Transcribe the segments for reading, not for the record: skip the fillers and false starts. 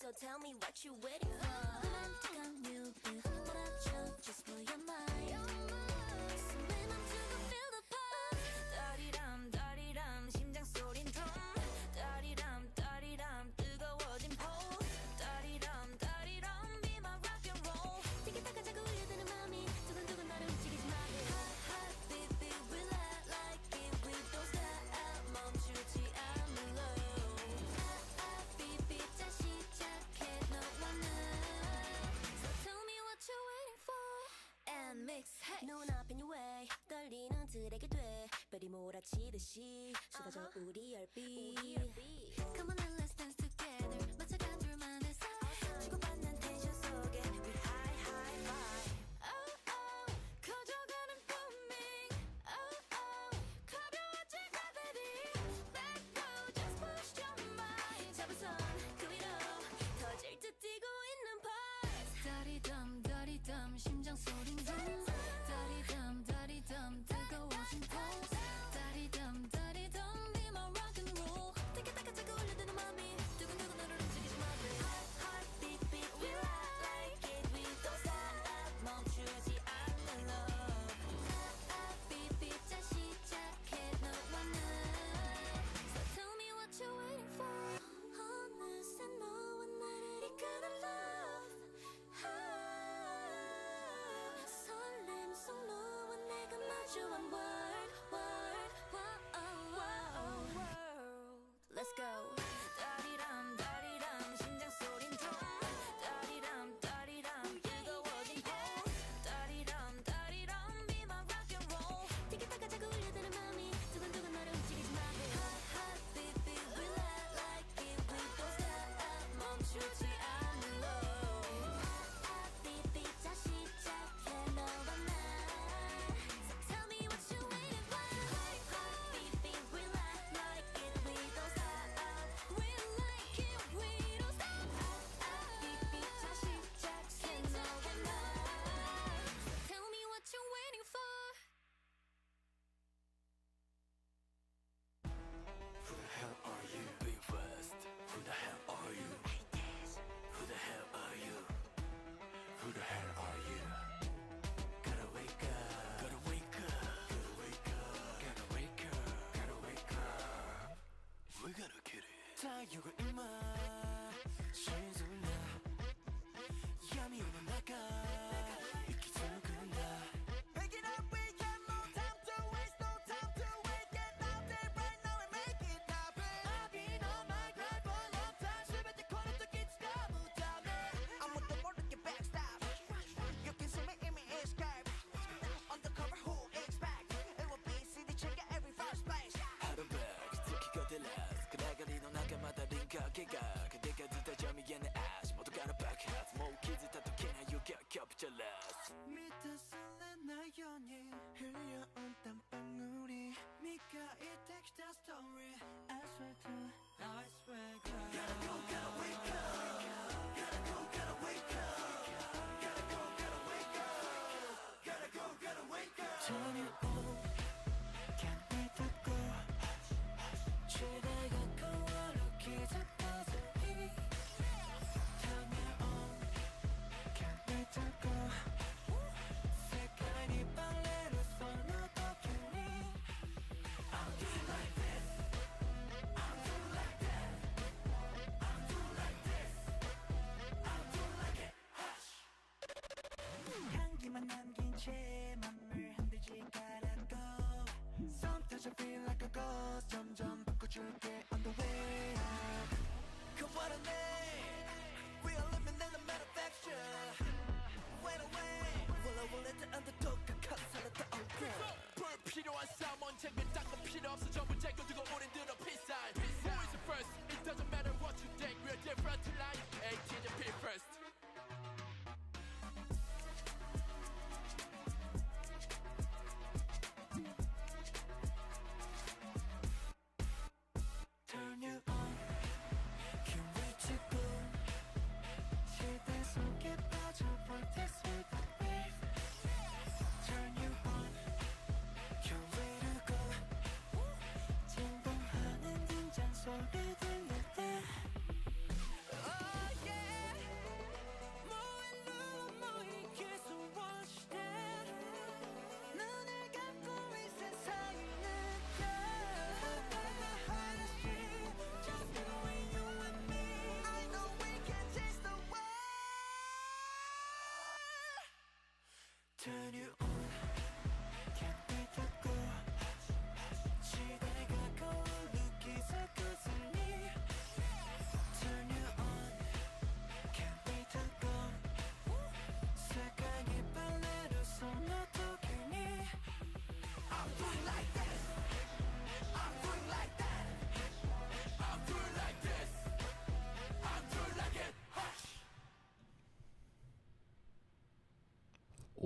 So tell me what you waiting for. romantic한 뮤비 몰아쳐 just blow your mind. 숨을 멈추고 feel the pulse. 따리람 따리람 심장 소린 drum. 따리람 따리람 뜨거워진 pulse. 따리람 따리람 be my rock and roll. 티키타카 자꾸 울려드는 마음이 두근두근 나를 움직이지 마. Hot hot beat beat we like it we don't stop 멈추지 않는 love. beat beat 자 시작해 너와 나. So tell me what you're waiting for. And mix hey. 눈앞에 your way 떨리는 들에게 돼 별이 몰아치듯이 쏟아져 우리 열빛. Come on and let's dance together. 맞춰간 둘만의 사이 주고받는 텐션 속에 we high high vibe. Oh oh 커져가는 booming. Oh oh 가벼워질 gravity. Let go just push your mind. 잡은 손 그 위로 터질 듯 뛰고 있는 pulse. 다리덤 다리덤 심장 소린 rum. 다리덤 다리덤 뜨거워진 pulse. 다리덤 다리덤 be my rock and roll. 티키타카 자꾸 울려드는 마음이 두근두근 너를 움직이지 마. Heart heart beat beat we like it we don't stop 멈추지 않는 love. beat beat 자 시작해 너와 나. So tell me what you're waiting for. 어느새 너와 나를 이끄는 love. 설렘 속 너와 내가 마주한 world world world. Let's go. 따리람 따리람 심장 소린 drum. 따리람 따리람 뜨거워진 pulse. 따리람 따리람 be my rock and roll. 티키타카 자꾸 울려드는 마음이 두근두근 너를 움직이지 마. Hot hot beat beat we like it we don't stop 멈추지 않는 love. beat beat 자 시작해 너와 나. So tell me what you're waiting for. Hot beat beat we like it we don't stop. We like it we don't stop. beat beat 자 시작해 너와 나. So tell me what you're waiting for. Who the hell are you? Be fast. Who the hell are you? Who the hell are you? Who the hell are you? Gotta wake up. Gotta wake up. Gotta wake up. Gotta wake up. Gotta wake up. We gotta get it. 타이어가 임마. 신술나. 야미 오는 나가. 이렇게 두근다. Pick it up, we got more time to waste, no time to wait. Get out there right now and make it happen. I've been on my grind for a long time. 수백 대 코너 또 기치다 못하네. 아무도 모르게 backstab. You can see me 이미 escape. Undercover who expect? It will be CD check every first place. Haven't back, 특히가 the last. 그래가리 너 나가마다 링가게가. 그대가 듣다 점이 얘네 ass. 모두 가는 backhat. 모 키즈 다 독해나 you get jealous. 밑에 설렌 나 연인 흘려온 땀방울이 네가 이 text that story. I swear to now I swear gotta go gotta wake up. Gotta go gotta wake up. Gotta go gotta wake up. Gotta go gotta wake up. turn it on can't wait to go. 시대가 거울로 기적하서 turn it on can't wait to go. 색깔이 빨래로 손으로 켜니 I'll do like this. I'll do like that. I'll do like this. I'll do like it. Hush. 향기만 남긴 채 맘을 흔들지가 않고 Sometimes I feel like a ghost. 점점 바꿔줄게 on the way up. Come what I need. We are living in the manufacture. Wait away. Will I will let the underdog cut 살았다 all good. 불필요한 싸움 언젠가 딴거 필요 없어 전부 제껴두고 우린 들어 peace sign. Who is the first? It doesn't matter what you think. We're different tonight. ATN P first.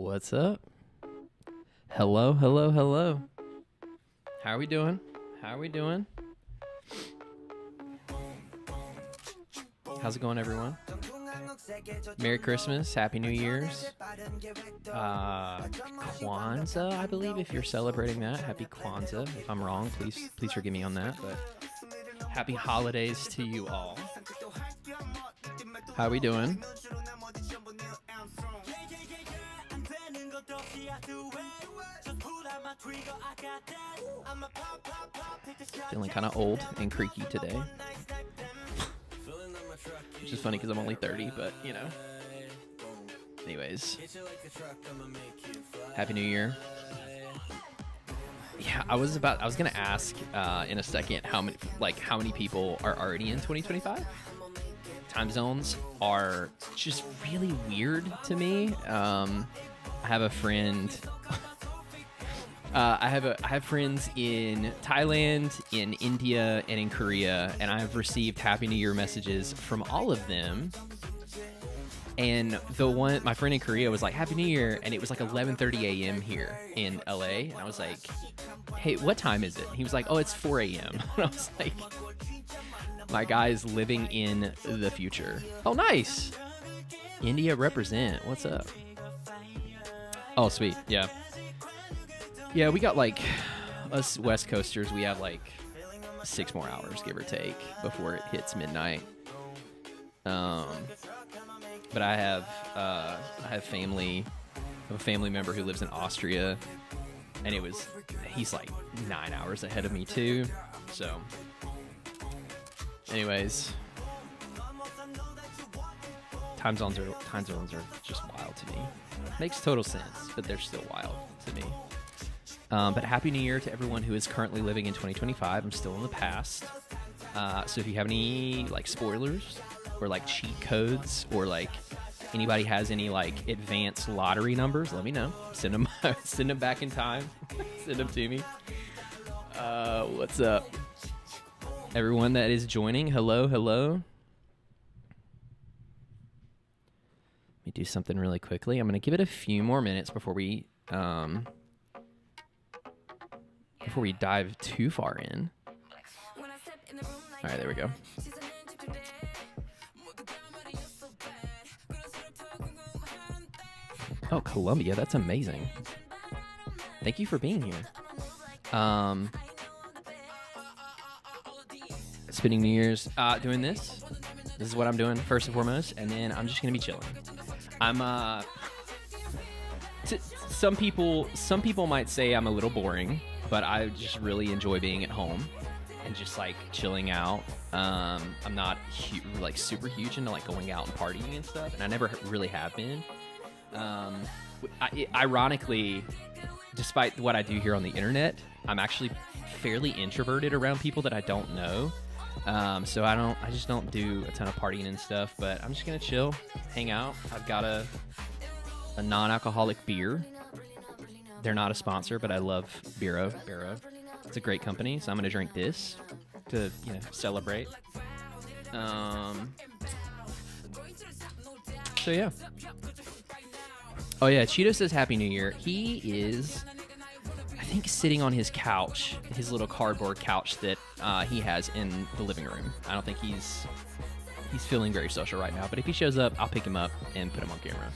What's up? Hello, hello, hello. How are we doing? How are we doing? How's it going, everyone? Merry Christmas, Happy New Year's. Kwanzaa, I believe, if you're celebrating that. Happy Kwanzaa. If I'm wrong, please forgive me on that. But happy holidays to you all. How are we doing? Feeling kind of old and creaky today. Which is funny because I'm only 30, but you know. Anyways. Happy New Year. Yeah, I was gonna ask in a second how many people are already in 2025. Time zones are just really weird to me. I have a friend. I have friends in Thailand, in India, and in Korea, and I've received Happy New Year messages from all of them. And my friend in Korea was like, Happy New Year, and it was like 11:30 a.m. here in LA, and I was like, hey, what time is it? And he was like, oh, it's 4 a.m. And I was like, my guy's living in the future. Oh, nice. India represent. What's up? Oh, sweet. Yeah. Yeah, we got like us West Coasters. We have like 6 more hours, give or take, before it hits midnight. But I have family. I have a family member who lives in Austria, and he's like 9 hours ahead of me too. So, anyways, time zones are just wild to me. Makes total sense, but they're still wild to me. But Happy New Year to everyone who is currently living in 2025. I'm still in the past. So if you have any like spoilers or like cheat codes, or like anybody has any like advanced lottery numbers, let me know. Send them back in time. Send them to me. What's up? Everyone that is joining, hello. Let me do something really quickly. I'm going to give it a few more minutes before we dive too far in. All right, there we go. Oh, Colombia, that's amazing. Thank you for being here. Spending New Year's doing this. This is what I'm doing first and foremost, and then I'm just gonna be chilling. I'm some people might say I'm a little boring, but I just really enjoy being at home and just like chilling out. I'm not like super huge into like going out and partying and stuff, and I never really have been. Ironically, despite what I do here on the internet, I'm actually fairly introverted around people that I don't know. So I just don't do a ton of partying and stuff, but I'm just gonna chill, hang out. I've got a non-alcoholic beer. They're not a sponsor, but I love Barrow. It's a great company, so I'm gonna drink this to celebrate. So yeah. Oh yeah, CHEETO says Happy New Year. He is, I think, sitting on his couch, his little cardboard couch that he has in the living room. I don't think he's feeling very social right now, but if he shows up, I'll pick him up and put him on camera.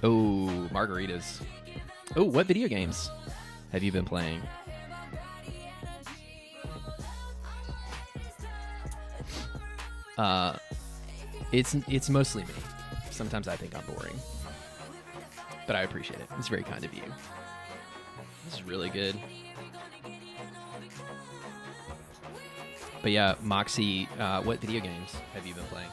Oh, margaritas. Oh, what video games have you been playing? It's mostly me. Sometimes I think I'm boring, but I appreciate it. It's very kind of you. This is really good. But yeah, Moxie, what video games have you been playing?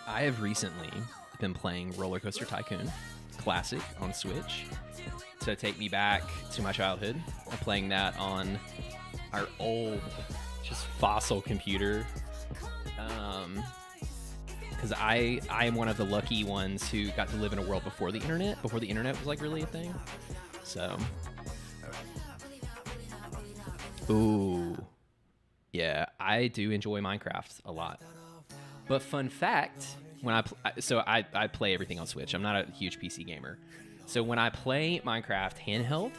I have recently been playing Roller Coaster Tycoon Classic on Switch to take me back to my childhood. I'm playing that on our old, just fossil computer. Because I am one of the lucky ones who got to live in a world before the internet was like really a thing. So Ooh. Yeah, I do enjoy Minecraft a lot. But fun fact, when I play everything on Switch. I'm not a huge PC gamer. So when I play Minecraft handheld,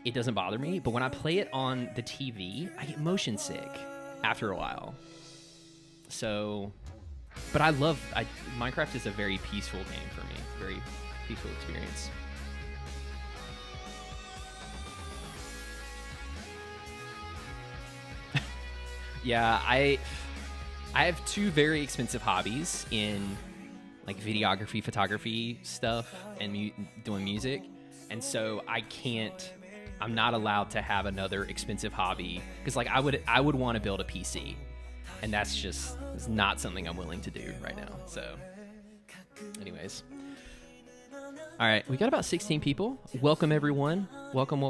it doesn't bother me. But when I play it on the TV, I get motion sick after a while. So, but Minecraft is a very peaceful game for me. Very peaceful experience. Yeah, I have two very expensive hobbies in like videography, photography stuff, and doing music, and so I'm not allowed to have another expensive hobby because like I would want to build a PC, and it's not something I'm willing to do right now. So, anyways, all right, we got about 16 people. Welcome everyone. Welcome.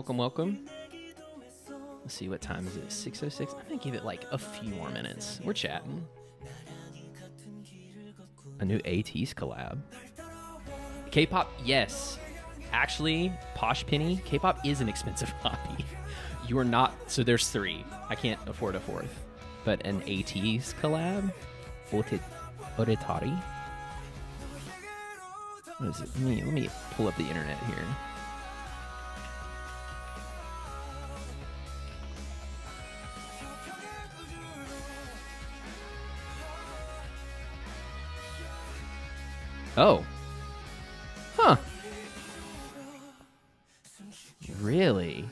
Let's see, what time is it? 6:06. I'm gonna give it like a few more minutes. We're chatting. A new ATEEZ collab. K-pop, yes. Actually, Posh Penny, K-pop is an expensive hobby. You are not. So there's 3. I can't afford a 4th. But an ATEEZ collab, Oretari. What is it? Let me pull up the internet here. Oh. Huh. Really?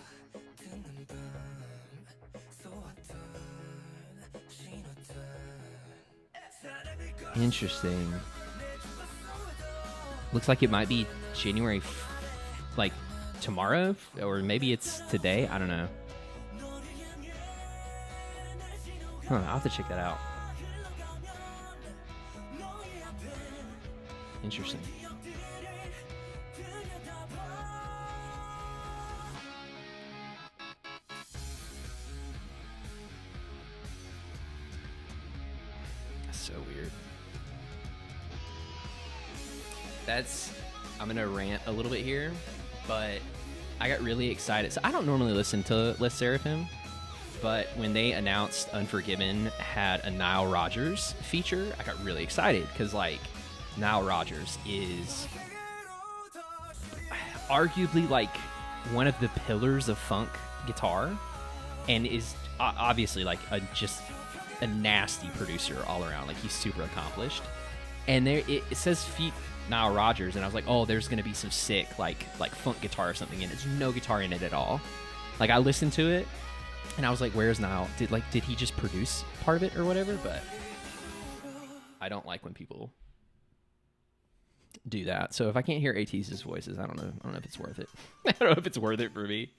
Interesting. Looks like it might be January, like tomorrow, or maybe it's today. I don't know. Huh, I'll have to check that out. Interesting. That's so weird. I'm gonna rant a little bit here, but I got really excited. So I don't normally listen to Les Seraphim, but when they announced Unforgiven had a Nile Rodgers feature, I got really excited because like Nile Rodgers is arguably like one of the pillars of funk guitar, and is obviously like just a nasty producer all around. Like he's super accomplished, and there it says feat Nile Rodgers, and I was like, oh, there's gonna be some sick like funk guitar or something, and there's no guitar in it at all. Like I listened to it, and I was like, where's Nile? Did he just produce part of it or whatever? But I don't like when people do that. So if I can't hear ATEEZ's voices, I don't know if it's worth it. I don't know if it's worth it for me.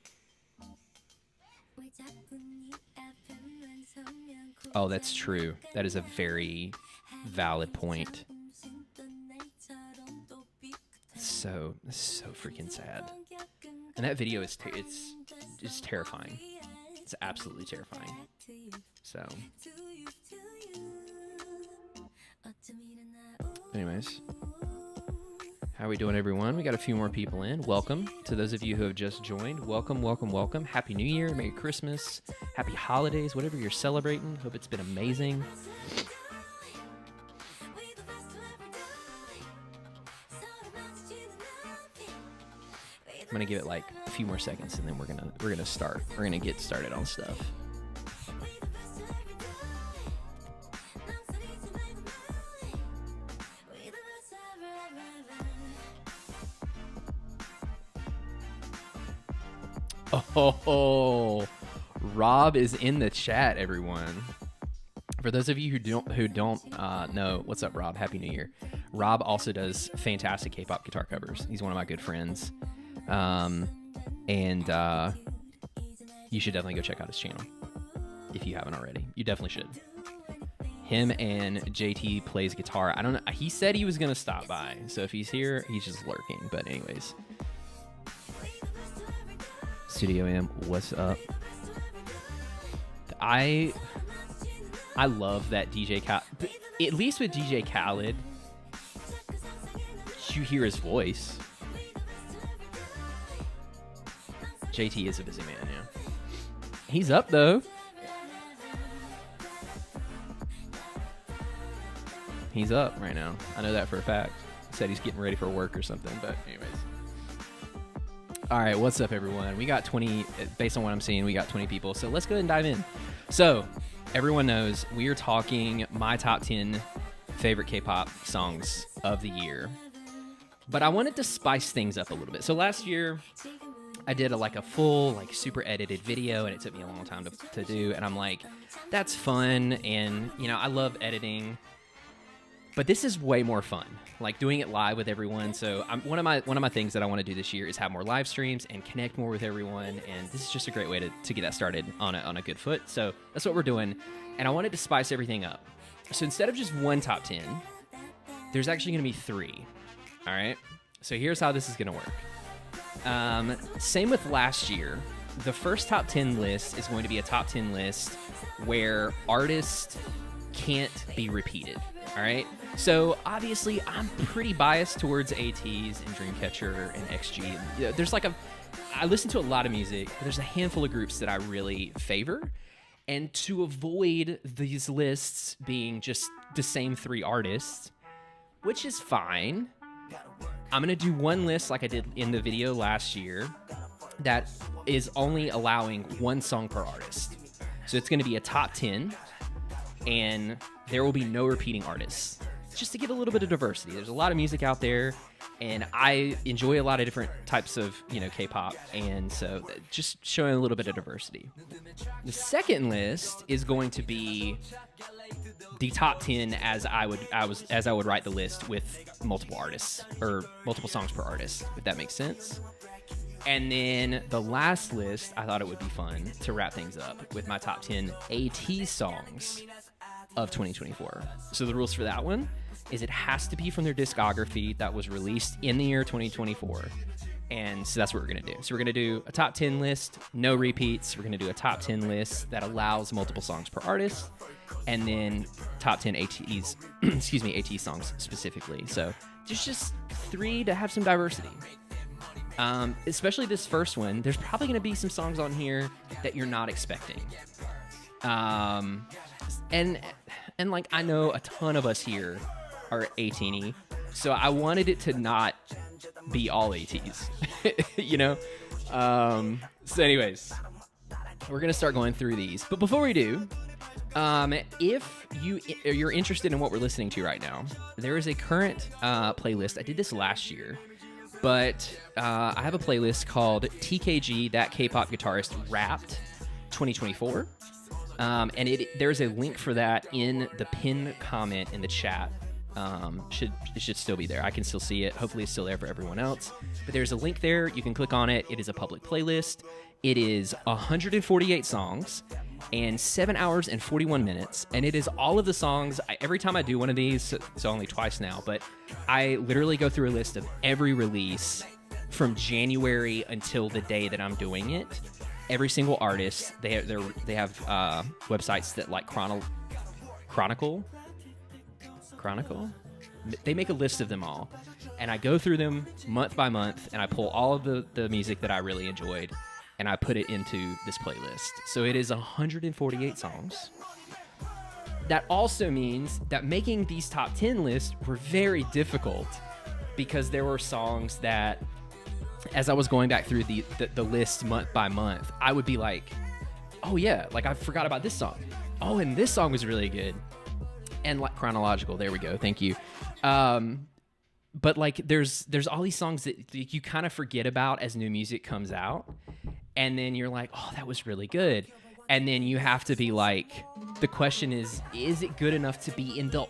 Oh, that's true. That is a very valid point. So freaking sad. And that video is it's terrifying. It's absolutely terrifying. So anyways, how are we doing, everyone? We got a few more people in. Welcome to those of you who have just joined. Welcome. Happy New Year, Merry Christmas, Happy Holidays, whatever you're celebrating. Hope it's been amazing. I'm gonna give it like a few more seconds, and then we're gonna start. We're gonna get started on stuff. Oh, Rob is in the chat, everyone. For those of you who don't know, what's up, Rob? Happy New Year. Rob also does fantastic K-pop guitar covers. He's one of my good friends, and you should definitely go check out his channel if you haven't already. You definitely should. Him and JT plays guitar. I don't know. He said he was gonna stop by, so if he's here, he's just lurking. But anyways. Studio M, what's up? I love that DJ Khaled. At least with DJ Khaled, you hear his voice. JT is a busy man, yeah. He's up though. He's up right now. I know that for a fact. He said he's getting ready for work or something, but anyways. All right, what's up, everyone? We got 20, based on what I'm seeing, we got 20 people. So let's go ahead and dive in. So everyone knows we are talking my top 10 favorite K-pop songs of the year. But I wanted to spice things up a little bit. So last year, I did a full, super edited video, and it took me a long time to do. And I'm like, that's fun, and, I love editing. But this is way more fun, doing it live with everyone. So one of my things that I want to do this year is have more live streams and connect more with everyone. And this is just a great way to get that started on a good foot. So that's what we're doing. And I wanted to spice everything up. So instead of just one top 10, there's actually going to be 3. All right. So here's how this is going to work. Same with last year. The first top 10 list is going to be a top 10 list where artists can't be repeated. All right. So obviously, I'm pretty biased towards ATs and Dreamcatcher and XG. There's I listen to a lot of music, but there's a handful of groups that I really favor. And to avoid these lists being just the same 3 artists, which is fine, I'm gonna do one list like I did in the video last year that is only allowing 1 song per artist. So it's gonna be a top 10, and there will be no repeating artists. Just to give a little bit of diversity. There's a lot of music out there, and I enjoy a lot of different types of, K-pop, and so just showing a little bit of diversity. The second list is going to be the top 10 as I would write the list with multiple artists or multiple songs per artist, if that makes sense. And then the last list, I thought it would be fun to wrap things up with my top 10 AT songs of 2024. So the rules for that one is it has to be from their discography that was released in the year 2024. And so that's what we're going to do. So we're going to do a top 10 list, no repeats. We're going to do a top 10 list that allows multiple songs per artist, and then top 10 ATs, AT songs specifically. So there's just 3 to have some diversity. Especially this first one, there's probably going to be some songs on here that you're not expecting. And I know a ton of us here are Atiny, so I wanted it to not be all ATs, So anyways, we're gonna start going through these, but before we do, if you're interested in what we're listening to right now, there is a current playlist. I did this last year, but I have a playlist called TKG, That K-Pop Guitarist Wrapped 2024. And there's a link for that in the pinned comment in the chat. It should still be there. I can still see it. Hopefully it's still there for everyone else. But there's a link there. You can click on it. It is a public playlist. It is 148 songs and 7 hours and 41 minutes. And it is all of the songs. Every time I do one of these, it's only twice now, but I literally go through a list of every release from January until the day that I'm doing it. Every single artist, they have websites that Chronicle. They make a list of them all, and I go through them month by month, and I pull all of the music that I really enjoyed, and I put it into this playlist. So it is 148 songs. That also means that making these top 10 lists were very difficult, because there were songs that, as I was going back through the list month by month, I would be like, oh yeah, I forgot about this song. Oh, and this song was really good. And chronological, there we go. Thank you. But there's all these songs that you kind of forget about as new music comes out, and then you're like, oh, that was really good. And then you have to be like, the question is it good enough to be in the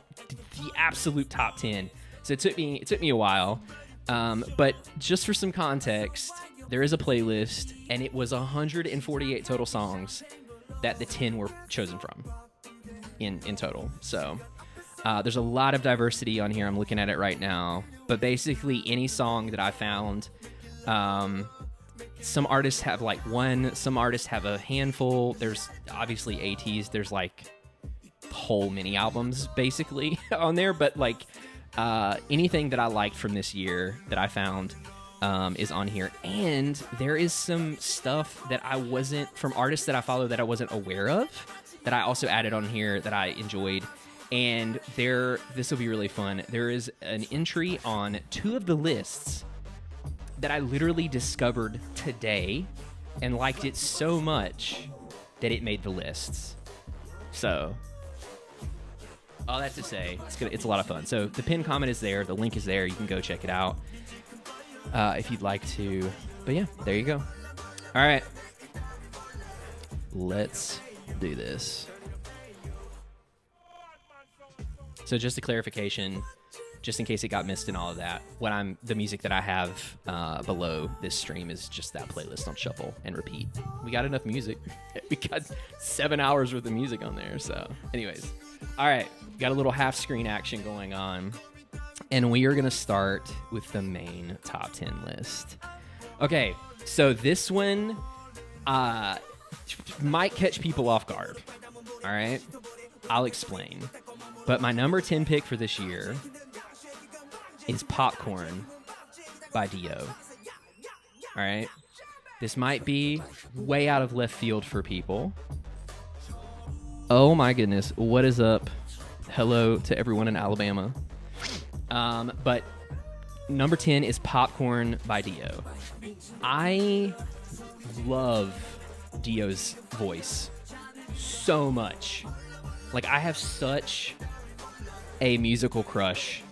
absolute top 10? So it took me a while. But just for some context, there is a playlist, and it was 148 total songs that the 10 were chosen from in total. So there's a lot of diversity on here. I'm looking at it right now. But basically, any song that I found, some artists have one, some artists have a handful. There's obviously ATs. There's whole mini albums basically on there. But anything that I liked from this year that I found, is on here, and there is some stuff that I wasn't from artists that I follow that I wasn't aware of that I also added on here that I enjoyed. And this will be really fun. There is an entry on 2 of the lists that I literally discovered today and liked it so much that it made the lists. So, all that to say, it's a lot of fun. So the pinned comment is there. The link is there. You can go check it out if you'd like to. But yeah, there you go. All right. Let's do this. So just a clarification, just in case it got missed and all of that, the music that I have below this stream is just that playlist on shuffle and repeat. We got enough music. We got 7 hours worth of music on there. So anyways, all right, got a little half screen action going on, and we are going to start with the main top 10 list. Okay, so this one might catch people off guard. All right, I'll explain. But my number 10 pick for this year is Popcorn by Dio. All right? This might be way out of left field for people. Oh my goodness, what is up? Hello to everyone in Alabama. But number 10 is Popcorn by Dio. I love Dio's voice so much. Like, I have such a musical crush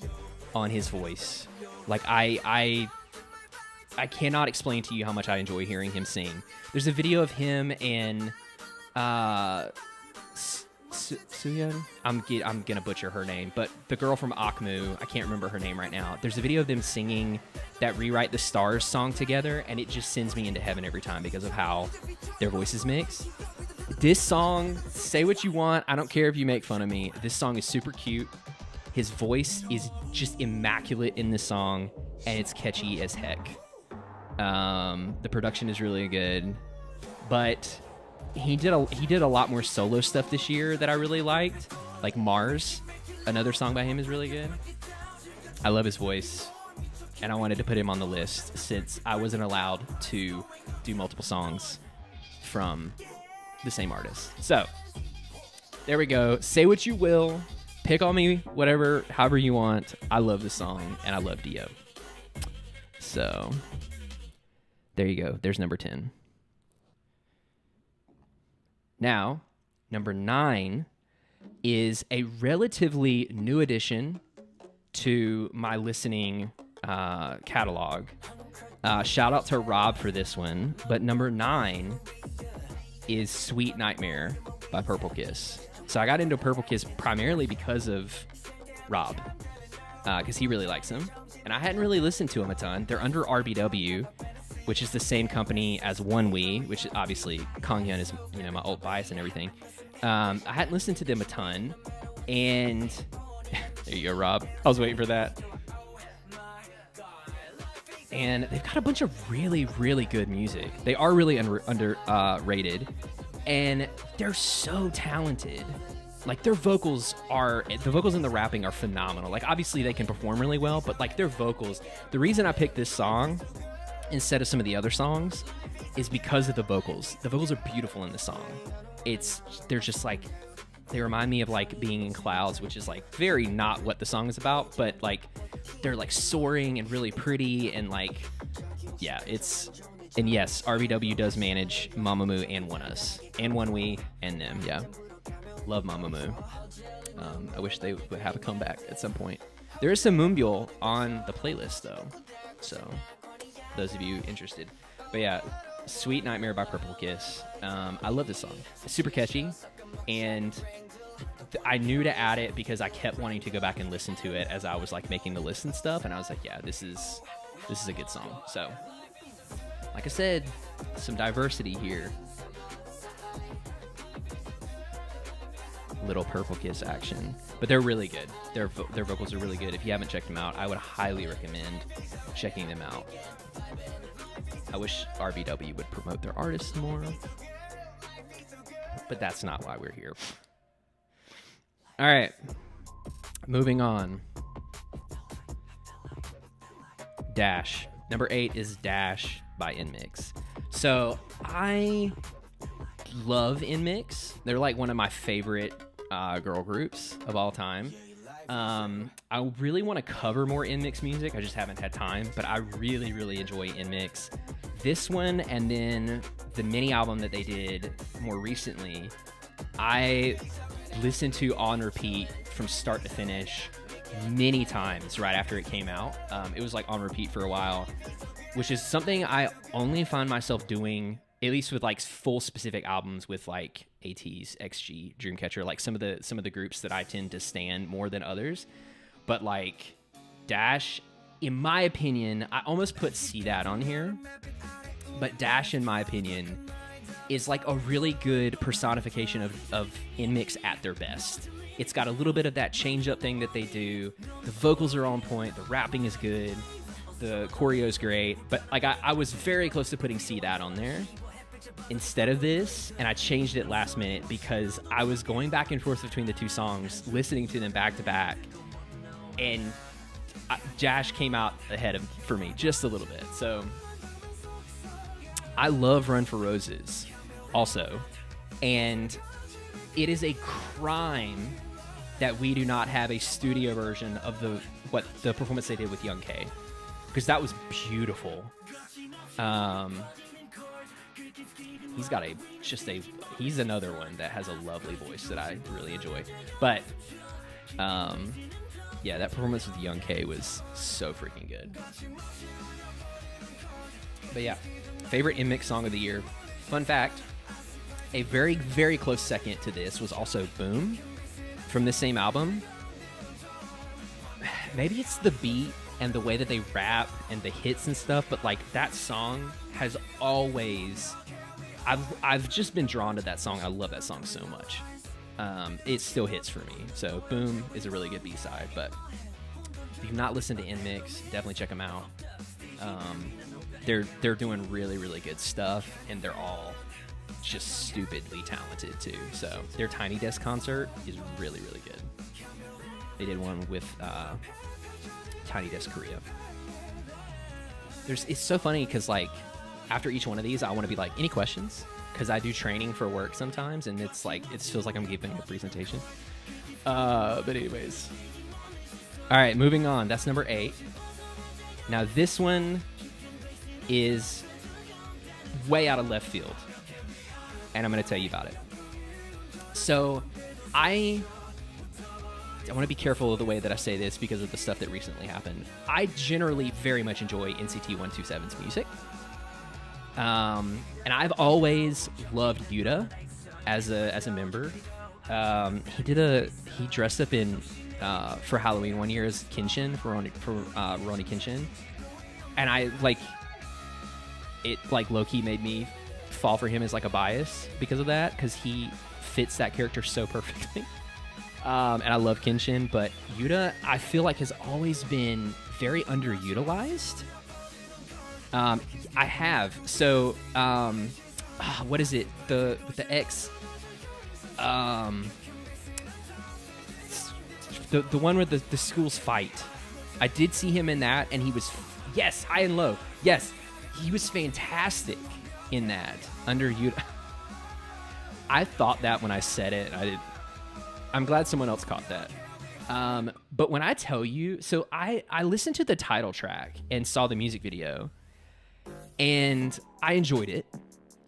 on his voice. Like, I cannot explain to you how much I enjoy hearing him sing. There's a video of him and Suyeon. I'm gonna butcher her name, but the girl from Akmu, I can't remember her name right now. There's a video of them singing that Rewrite the Stars song together, and it just sends me into heaven every time because of how their voices mix. This song, say what you want, I don't care if you make fun of me. This song is super cute. His voice is just immaculate in this song, and it's catchy as heck. The production is really good, but he did a lot more solo stuff this year that I really liked. Like Mars, another song by him is really good. I love his voice, and I wanted to put him on the list since I wasn't allowed to do multiple songs from the same artist. So there we go. Say what you will. Pick on me, whatever, however you want. I love this song, and I love Dio. So there you go. There's number 10. Now, number 9 is a relatively new addition to my listening catalog. Shout out to Rob for this one. But number 9 is Sweet Nightmare by Purple Kiss. So I got into Purple Kiss primarily because of Rob, because he really likes him. And I hadn't really listened to him a ton. They're under RBW, which is the same company as OneWe, which obviously Kanghyun is, my old bias and everything. I hadn't listened to them a ton, and there you go, Rob. I was waiting for that. And they've got a bunch of really, really good music. They are really underrated, and they're so talented. Like, the vocals and the rapping are phenomenal. Like, obviously they can perform really well, but like their vocals, the reason I picked this song instead of some of the other songs is because of the vocals. The vocals are beautiful in the song. They're just like, they remind me of like being in clouds, which is like very not what the song is about, but like they're like soaring and really pretty, and like, yeah, and yes, RBW does manage Mamamoo and OneUs and OneWe and them. Yeah, love Mamamoo. I wish they would have a comeback at some point. There is some Moonbyul on the playlist though, so those of you interested. But yeah, Sweet Nightmare by Purple Kiss. I love this song. It's super catchy, and I knew to add it because I kept wanting to go back and listen to it as I was like making the list and stuff, and I was like, yeah, this is a good song. So like I said, some diversity here. Little Purple Kiss action, but they're really good. Their vocals are really good. If you haven't checked them out, I would highly recommend checking them out. I wish RBW would promote their artists more, but that's not why we're here. All right, moving on. Dash Number 8 is Dash by NMIX. So I love NMIX. They're like one of my favorite girl groups of all time. I really want to cover more NMIX music. I just haven't had time, but I really, really enjoy NMIX. This one and then the mini album that they did more recently, I listened to on repeat from start to finish many times right after it came out. It was like on repeat for a while, which is something I only find myself doing, at least with like full specific albums with like ATEEZ, XG, Dreamcatcher, like some of the groups that I tend to stan more than others. But like Dash, in my opinion, I almost put CDAT on here, but Dash, in my opinion, is like a really good personification of NMIX at their best. It's got a little bit of that change-up thing that they do. The vocals are on point. The rapping is good. The choreo is great. But like I was very close to putting CDAT on there instead of this, and I changed it last minute because I was going back and forth between the two songs, listening to them back to back, and Dash came out ahead for me just a little bit. So I love Run for Roses also, and it is a crime that we do not have a studio version of the performance they did with Young K, because that was beautiful. He's another one that has a lovely voice that I really enjoy. But yeah, that performance with Young K was so freaking good. But yeah, favorite NMIX song of the year. Fun fact, a very, very close second to this was also Boom from the same album. Maybe it's the beat and the way that they rap and the hits and stuff, but like that song has always, I've just been drawn to that song. I love that song so much. It still hits for me. So Boom is a really good B-side, but if you've not listened to NMIX, definitely check them out. They're doing really, really good stuff, and they're all just stupidly talented too. So their Tiny Desk concert is really, really good. They did one with Tiny Desk Korea. It's so funny because like after each one of these, I want to be like, any questions? Because I do training for work sometimes, and it's like it feels like I'm giving a presentation. But anyways, all right, moving on. That's number 8. Now this one is way out of left field, and I'm going to tell you about it. So I want to be careful of the way that I say this because of the stuff that recently happened. I generally very much enjoy NCT 127's music. And I've always loved Yuta as a member. He dressed up in for Halloween one year as Kenshin for Rurouni Kenshin, and I like it. Like low-key made me fall for him as like a bias because of that, because he fits that character so perfectly. And I love Kenshin, but Yuta I feel like has always been very underutilized. I have. So, what is it? The X, the one where the schools fight. I did see him in that, and he was, yes, high and low. Yes, he was fantastic in that under Yuta. I thought that when I said it, I'm glad someone else caught that. But when I tell you, so I listened to the title track and saw the music video, and I enjoyed it.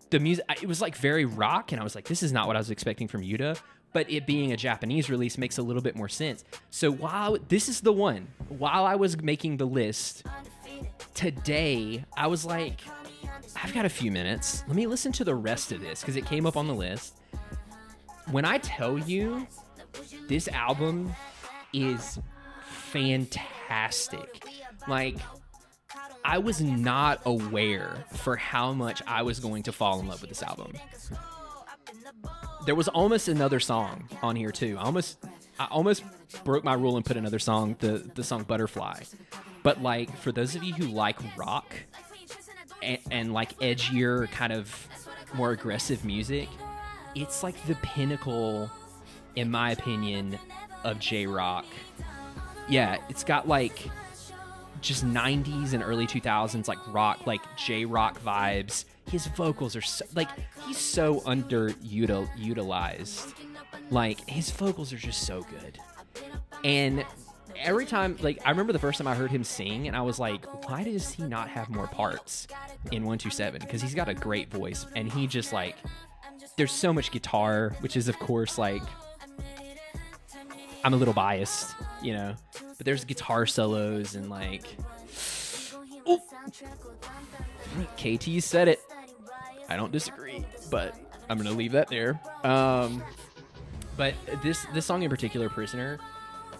The music, it was like very rock, and I was like, this is not what I was expecting from Yuta, but it being a Japanese release makes a little bit more sense. So while I was making the list today, I was like, I've got a few minutes. Let me listen to the rest of this, because it came up on the list. When I tell you, this album is fantastic. Like, I was not aware for how much I was going to fall in love with this album. There was almost another song on here too. I almost broke my rule and put another song, the song Butterfly. But like, for those of you who like rock and like edgier, kind of more aggressive music, it's like the pinnacle, in my opinion, of J-rock. Yeah, it's got like just 90s and early 2000s like rock, like J-rock vibes. His vocals are so, like, he's so underutilized. Like, his vocals are just so good. And every time, like, I remember the first time I heard him sing, and I was like, why does he not have more parts in 127? Because he's got a great voice, and he just, like, there's so much guitar, which is, of course, like, I'm a little biased, you know, but there's guitar solos and, like, oh, KT said it. I don't disagree, but I'm gonna leave that there. But this song in particular, Prisoner,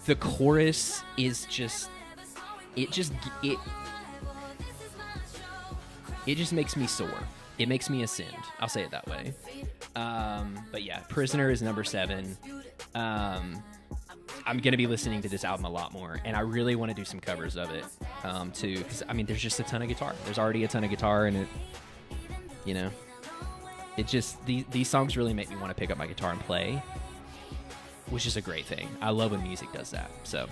the chorus is just, it just makes me soar. It makes me ascend. I'll say it that way. But yeah, Prisoner is number 7. I'm gonna be listening to this album a lot more, and I really want to do some covers of it too, because I mean, there's just a ton of guitar. There's already a ton of guitar, and it, you know, it just, these songs really make me want to pick up my guitar and play, which is a great thing. I love when music does that. So,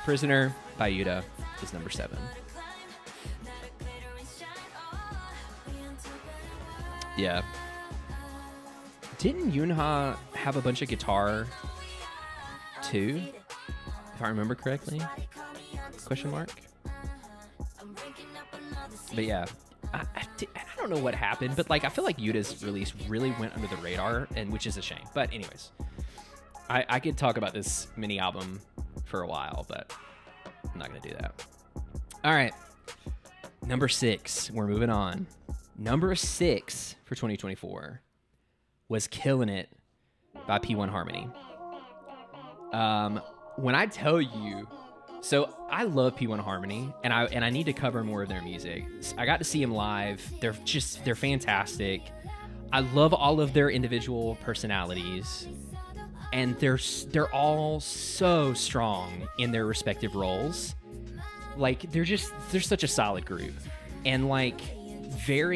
Prisoner by Yuta is number 7. Yeah. Didn't Yoonha have a bunch of guitar too, if I remember correctly? Question mark. But yeah, I don't know what happened, but like I feel like Yuta's release really went under the radar, and which is a shame. But anyways, I could talk about this mini album for a while, but I'm not gonna do that. All right, number 6. We're moving on. Number 6 for 2024 was "Killing It" by P1 Harmony. When I tell you, so I love P1 Harmony, and I need to cover more of their music. I got to see them live. They're fantastic. I love all of their individual personalities, and they're all so strong in their respective roles. Like they're such a solid group, and like there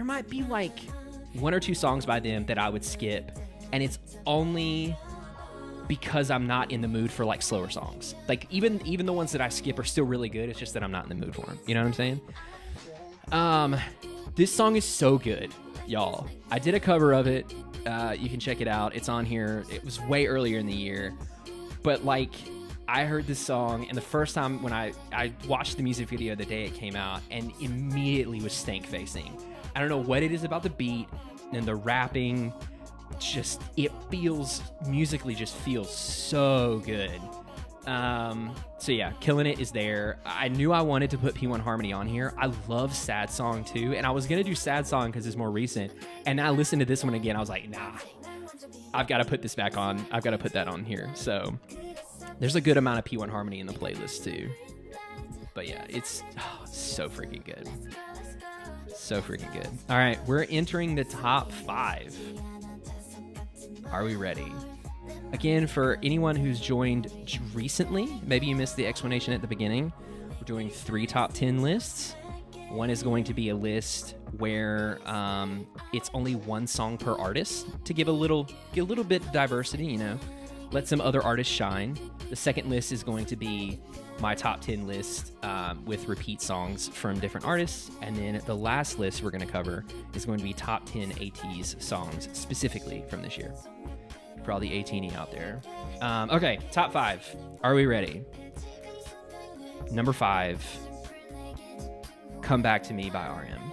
might be like 1 or 2 songs by them that I would skip, and it's only because I'm not in the mood for like slower songs. Like even the ones that I skip are still really good. It's just that I'm not in the mood for them. You know what I'm saying? This song is so good, y'all. I did a cover of it. You can check it out. It's on here. It was way earlier in the year, but like I heard this song, and the first time when I watched the music video the day it came out, and immediately was stank facing. I don't know what it is about the beat and the rapping. Just musically just feels so good. So yeah, "Killing It" is there. I knew I wanted to put P1 Harmony on here. I love "Sad Song" too, and I was gonna do "Sad Song" because it's more recent, and I listened to this one again. I was like, nah, I've got to put this back on. I've got to put that on here. So there's a good amount of P1 Harmony in the playlist too. But yeah, it's so freaking good. So freaking good. All right, we're entering the top 5. Are we ready? Again, for anyone who's joined recently, maybe you missed the explanation at the beginning. We're doing 3 top 10 lists. One is going to be a list where it's only 1 song per artist to give a little bit of diversity, you know, let some other artists shine. The second list is going to be my top 10 list with repeat songs from different artists. And then the last list we're going to cover is going to be top 10 ATEEZ songs specifically from this year. For all the Atiny out there. Okay, top 5. Are we ready? Number 5, "Come Back to Me" by RM.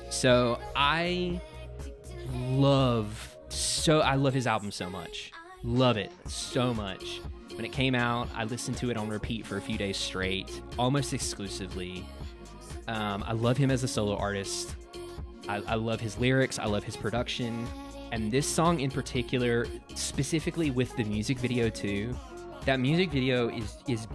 So I love his album so much. Love it so much. When it came out, I listened to it on repeat for a few days straight, almost exclusively. I love him as a solo artist. I love his lyrics. I love his production. And this song in particular, specifically with the music video too, that music video is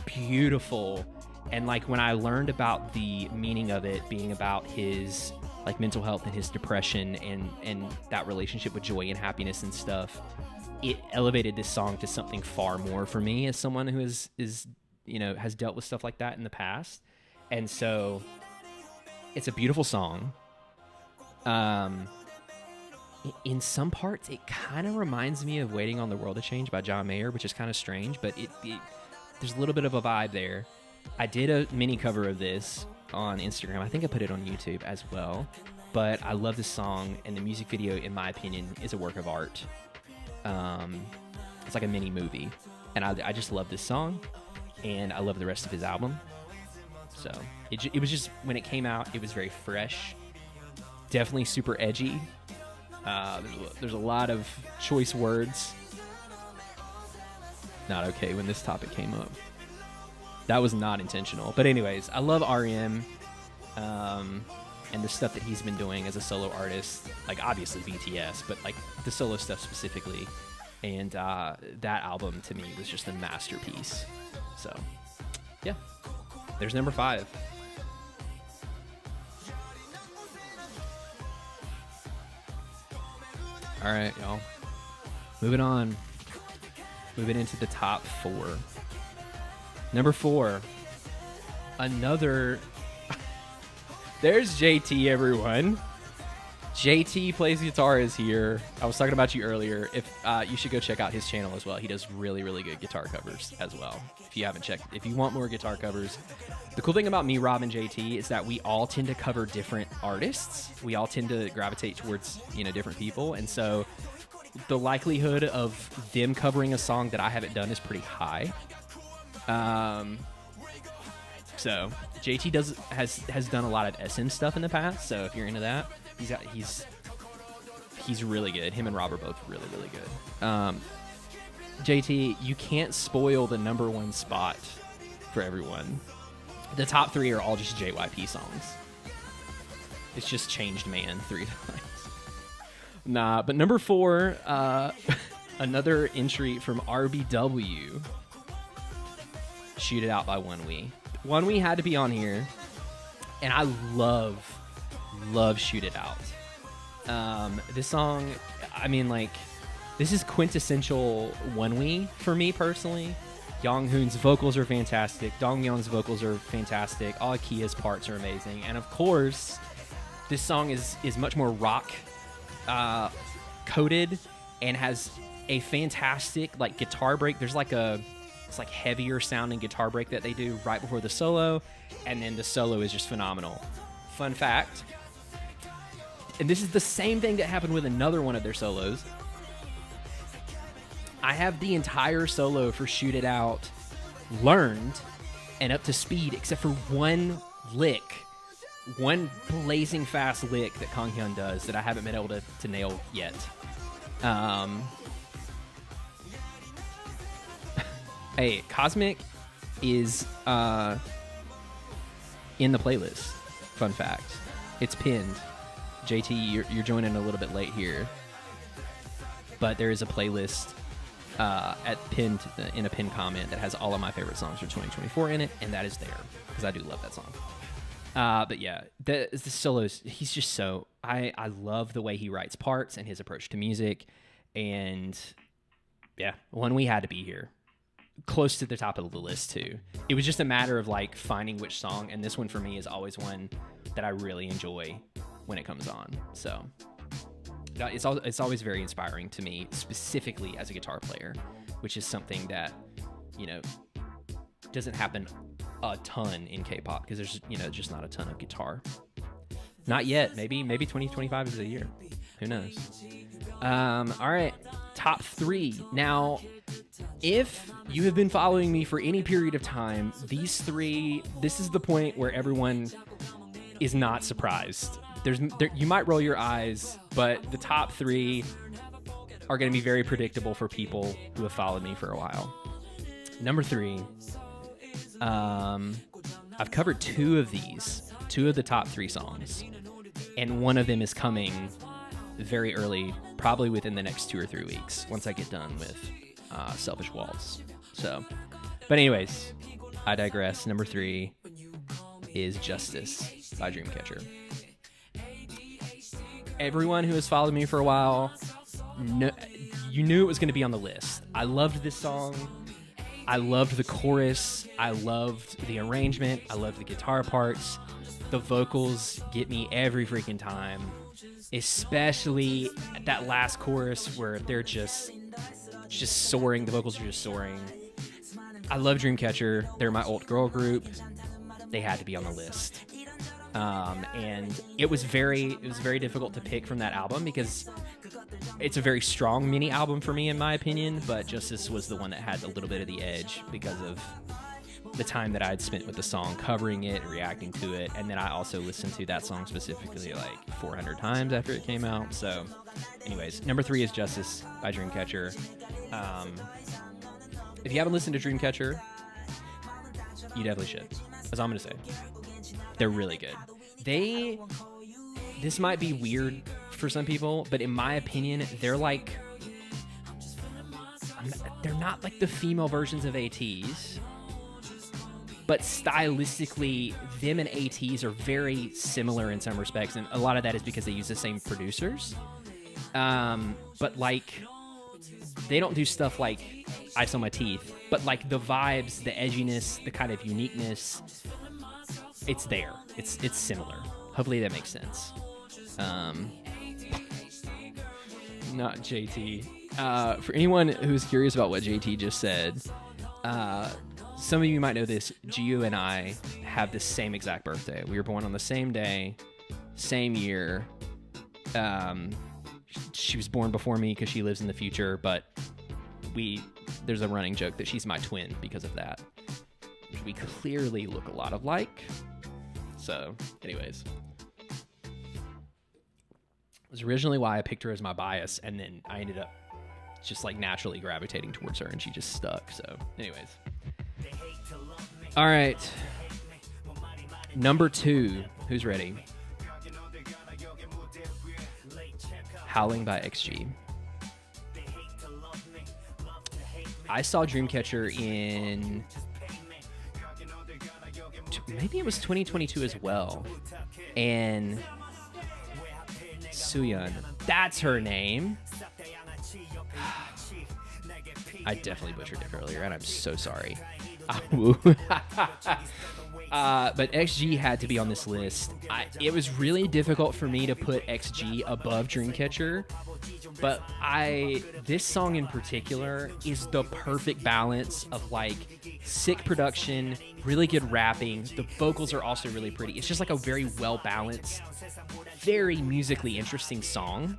beautiful. And like when I learned about the meaning of it being about his like mental health and his depression and that relationship with joy and happiness and stuff, it elevated this song to something far more for me as someone who is you know, has dealt with stuff like that in the past. And so it's a beautiful song. In some parts, it kind of reminds me of "Waiting on the World to Change" by John Mayer, which is kind of strange, but There's a little bit of a vibe there. I did a mini cover of this on Instagram. I think I put it on YouTube as well. But I love this song, and the music video, in my opinion, is a work of art. It's like a mini movie, and I just love this song, and I love the rest of his album. So it was just, when it came out, it was very fresh, definitely super edgy. There's a lot of choice words. Not okay when this topic came up. That was not intentional. But anyways, I love REM and the stuff that he's been doing as a solo artist. Like, obviously BTS, but like the solo stuff specifically. And that album to me was just a masterpiece. So yeah, there's number 5. All right, y'all. Moving on. Moving into the top 4. Number 4. Another. There's JT, everyone. JT plays guitar is here. I was talking about you earlier. If you should go check out his channel as well. He does really, really good guitar covers as well. If you haven't checked, if you want more guitar covers, the cool thing about me, Rob, and JT is that we all tend to cover different artists. We all tend to gravitate towards, different people, and so the likelihood of them covering a song that I haven't done is pretty high. So JT has done a lot of SM stuff in the past. So if you're into that, he's really good. Him and Rob are both really, really good. JT, you can't spoil the number 1 spot for everyone. The top 3 are all just JYP songs. It's just Changed Man 3 times. Nah, but number 4, another entry from RBW. Shoot It Out by One We had to be on here, and I love Shoot It Out. This song, I mean, like, this is quintessential One for me personally. Younghoon's vocals are fantastic. Donghyun's vocals are fantastic. All Kia's parts are amazing, and of course, this song is much more rock coded and has a fantastic like guitar break. There's like it's like heavier sounding guitar break that they do right before the solo, and then the solo is just phenomenal. Fun fact, and this is the same thing that happened with another one of their solos. I have the entire solo for Shoot It Out learned and up to speed, except for one lick, one blazing fast lick that Kanghyun does that I haven't been able to nail yet. Hey, Cosmic is in the playlist. Fun fact. It's pinned. JT, you're joining a little bit late here. But there is a playlist in a pinned comment that has all of my favorite songs for 2024 in it, and that is there, because I do love that song. But yeah, the solos, he's just so... I love the way he writes parts and his approach to music, and yeah, One We had to be here. Close to the top of the list too. It was just a matter of like finding which song, and this one for me is always one that I really enjoy when it comes on. So it's always very inspiring to me, specifically as a guitar player, which is something that doesn't happen a ton in K-pop, because there's just not a ton of guitar. Not yet. Maybe 2025 is the year. Who knows? All right, top 3 now. If you have been following me for any period of time, these 3, this is the point where everyone is not surprised. You might roll your eyes, but the top 3 are going to be very predictable for people who have followed me for a while. Number 3, I've covered 2 of the top 3 songs, and one of them is coming very early, probably within the next 2 or 3 weeks, once I get done with Selfish Waltz. So, but anyways, I digress. Number 3 is Justice by Dreamcatcher. Everyone who has followed me for a while, you knew it was going to be on the list. I loved this song. I loved the chorus. I loved the arrangement. I loved the guitar parts. The vocals get me every freaking time, especially that last chorus where they're just soaring. The vocals are just soaring. I love Dreamcatcher. They're my old girl group. They had to be on the list. And it was very difficult to pick from that album because it's a very strong mini album for me, in my opinion. But Justice was the one that had a little bit of the edge because of the time that I had spent with the song, covering it, reacting to it, and then I also listened to that song specifically like 400 times after it came out. So, anyways, number 3 is Justice by Dreamcatcher. If you haven't listened to Dreamcatcher, you definitely should. That's all I'm gonna say. They're really good. This might be weird for some people, but in my opinion, they're like, they're not like the female versions of ATs, but stylistically, them and ATs are very similar in some respects, and a lot of that is because they use the same producers. But like, they don't do stuff like Ice on My Teeth, but like the vibes, the edginess, the kind of uniqueness, it's there. It's similar. Hopefully that makes sense. Not JT. For anyone who's curious about what JT just said, some of you might know this. Gio and I have the same exact birthday. We were born on the same day, same year. She was born before me because she lives in the future, but there's a running joke that she's my twin because of that. We clearly look a lot alike. So, anyways. It was originally why I picked her as my bias, and then I ended up just like naturally gravitating towards her, and she just stuck. So, anyways. All right. Number 2. Who's ready? Howling by XG. I saw Dreamcatcher in maybe it was 2022 as well. And Sooyeon, that's her name. I definitely butchered it earlier, and I'm so sorry. But XG had to be on this list. It was really difficult for me to put XG above Dreamcatcher, but this song in particular is the perfect balance of like sick production, really good rapping. The vocals are also really pretty. It's just like a very well balanced, very musically interesting song.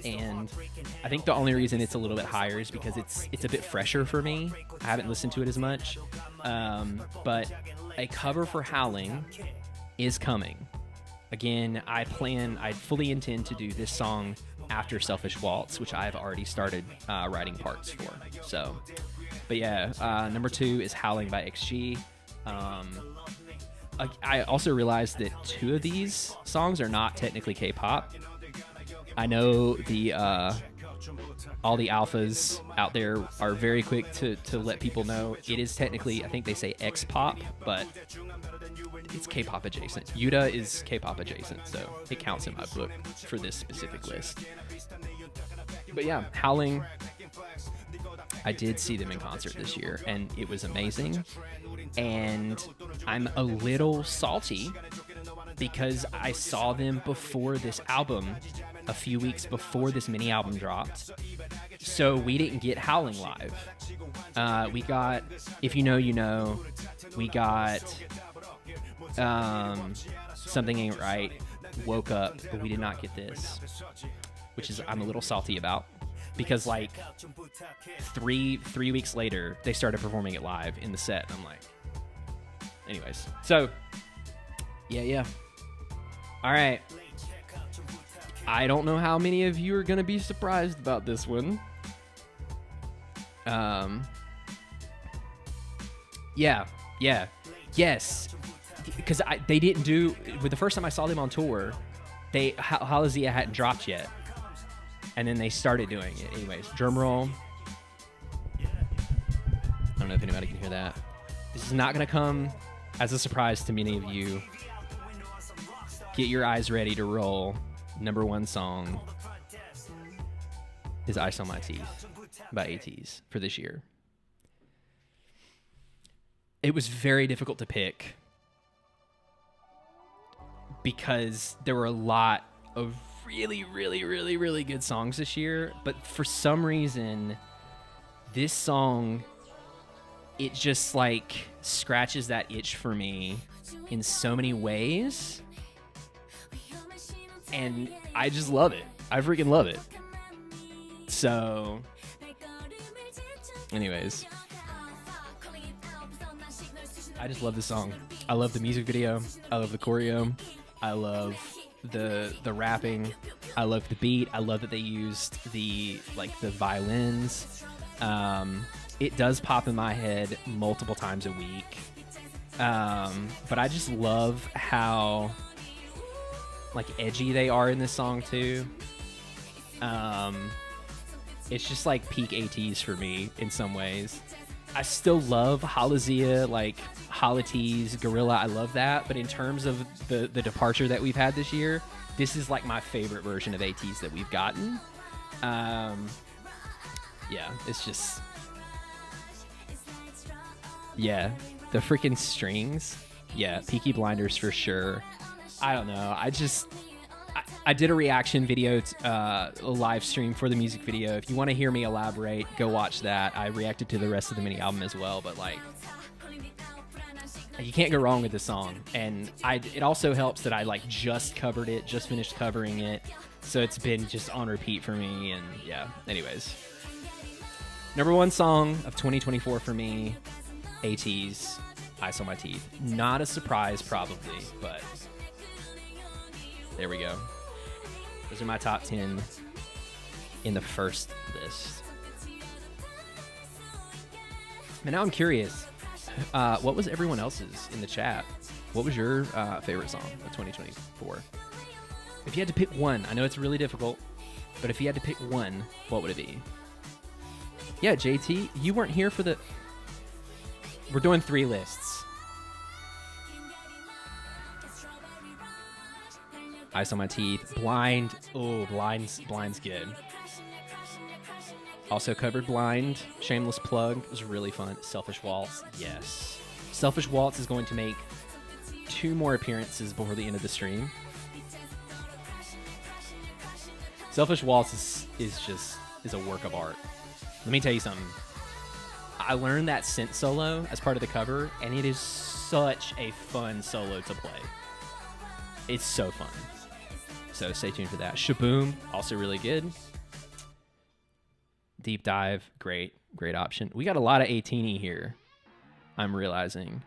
And I think the only reason it's a little bit higher is because it's a bit fresher for me. I haven't listened to it as much. But a cover for Howling is coming. Again, I fully intend to do this song after Selfish Waltz, which I've already started writing parts for. So, but yeah, number 2 is Howling by XG. I also realized that 2 of these songs are not technically K-pop. I know all the alphas out there are very quick to let people know it is technically, I think they say X-pop, but it's K-pop adjacent. Yuta is K-pop adjacent, so it counts in my book for this specific list. But yeah, Howling, I did see them in concert this year, and it was amazing. And I'm a little salty because I saw them before this album, a few weeks before this mini album dropped. So we didn't get Howling live. We got If You Know, You Know. We got Something Ain't Right, Woke Up, but we did not get this, which is I'm a little salty about, because like three weeks later they started performing it live in the set, and I'm like, anyways. So yeah. All right. I don't know how many of you are gonna be surprised about this one. Yes, because they didn't do with the first time I saw them on tour. Halazia hadn't dropped yet, and then they started doing it. Anyways, drum roll. I don't know if anybody can hear that. This is not gonna come as a surprise to many of you. Get your eyes ready to roll. Number 1 song is Ice on My Teeth by ATEEZ for this year. It was very difficult to pick because there were a lot of really, really, really, really good songs this year, but for some reason, this song it just like scratches that itch for me in so many ways. And I just love it. I freaking love it. So, anyways, I just love this song. I love the music video. I love the choreo. I love the rapping. I love the beat. I love that they used the violins. It does pop in my head multiple times a week. But I just love how like edgy they are in this song too. It's just like peak ATs for me in some ways. I still love Halazia, like Halatees, Gorilla. I love that. But in terms of the departure that we've had this year, this is like my favorite version of ATs that we've gotten. Yeah, it's just, yeah, the freaking strings. Yeah, Peaky Blinders for sure. I don't know. I did a reaction video, a live stream for the music video. If you want to hear me elaborate, go watch that. I reacted to the rest of the mini album as well, but like, you can't go wrong with this song. And it also helps that I like just covered it, just finished covering it, so it's been just on repeat for me. And yeah, anyways, number one song of 2024 for me, ATEEZ, Ice on My Teeth. Not a surprise probably, but there we go. Those are my top 10 in the first list. And now I'm curious, what was everyone else's in the chat? What was your favorite song of 2024? If you had to pick one, I know it's really difficult, but if you had to pick one, what would it be? Yeah, JT, you weren't here for the... We're doing 3 lists. Ice on My Teeth. Blind. Oh, Blind's good. Also covered Blind. Shameless plug. It was really fun. Selfish Waltz. Yes. Selfish Waltz is going to make 2 more appearances before the end of the stream. Selfish Waltz is a work of art. Let me tell you something. I learned that synth solo as part of the cover, and it is such a fun solo to play. It's so fun. So stay tuned for that. Shaboom, also really good. Deep Dive, great option. We got a lot of Atiny here, I'm realizing.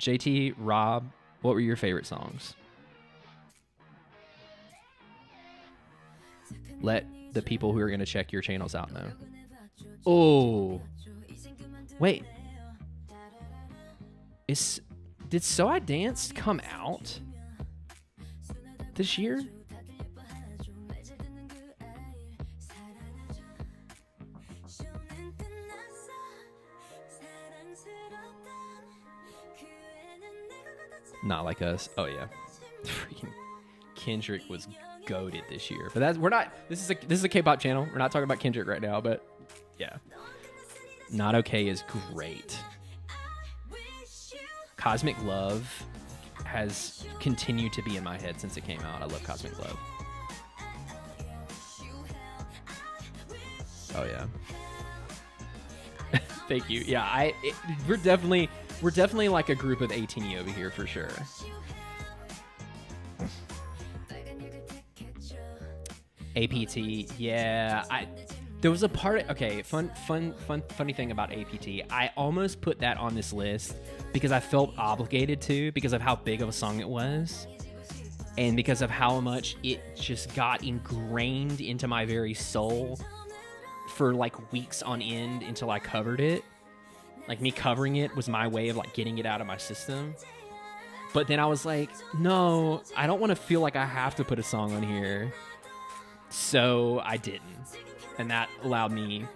JT, Rob, what were your favorite songs? Let the people who are going to check your channels out know. Oh, wait. Did So I Danced come out this year? Not Like Us. Oh yeah, freaking Kendrick was goated this year. But we're not. This is a K-pop channel. We're not talking about Kendrick right now. But yeah, Not Okay is great. Cosmic Love has continued to be in my head since it came out. I love Cosmic Love. Oh yeah. Thank you. Yeah, we're definitely like a group of Atiny over here for sure. APT, yeah. There was a part. Okay, funny thing about APT. I almost put that on this list because I felt obligated to, because of how big of a song it was, and because of how much it just got ingrained into my very soul for like weeks on end until I covered it. Like, me covering it was my way of like getting it out of my system. But then I was like, no, I don't want to feel like I have to put a song on here. So I didn't. And that allowed me...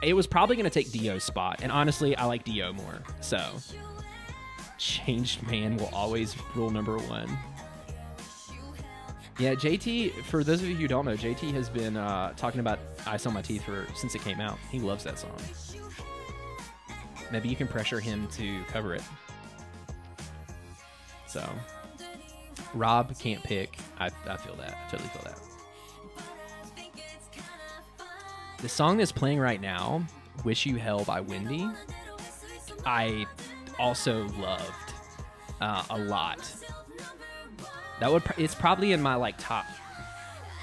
It was probably going to take Dio's spot. And honestly, I like Dio more. So, changed man will always rule number 1. Yeah, JT, for those of you who don't know, JT has been talking about Ice on My Teeth since it came out. He loves that song. Maybe you can pressure him to cover it. So, Rob can't pick. I feel that. I totally feel that. The song that's playing right now Wish You Hell by Wendy, I also loved a lot. It's probably in my like top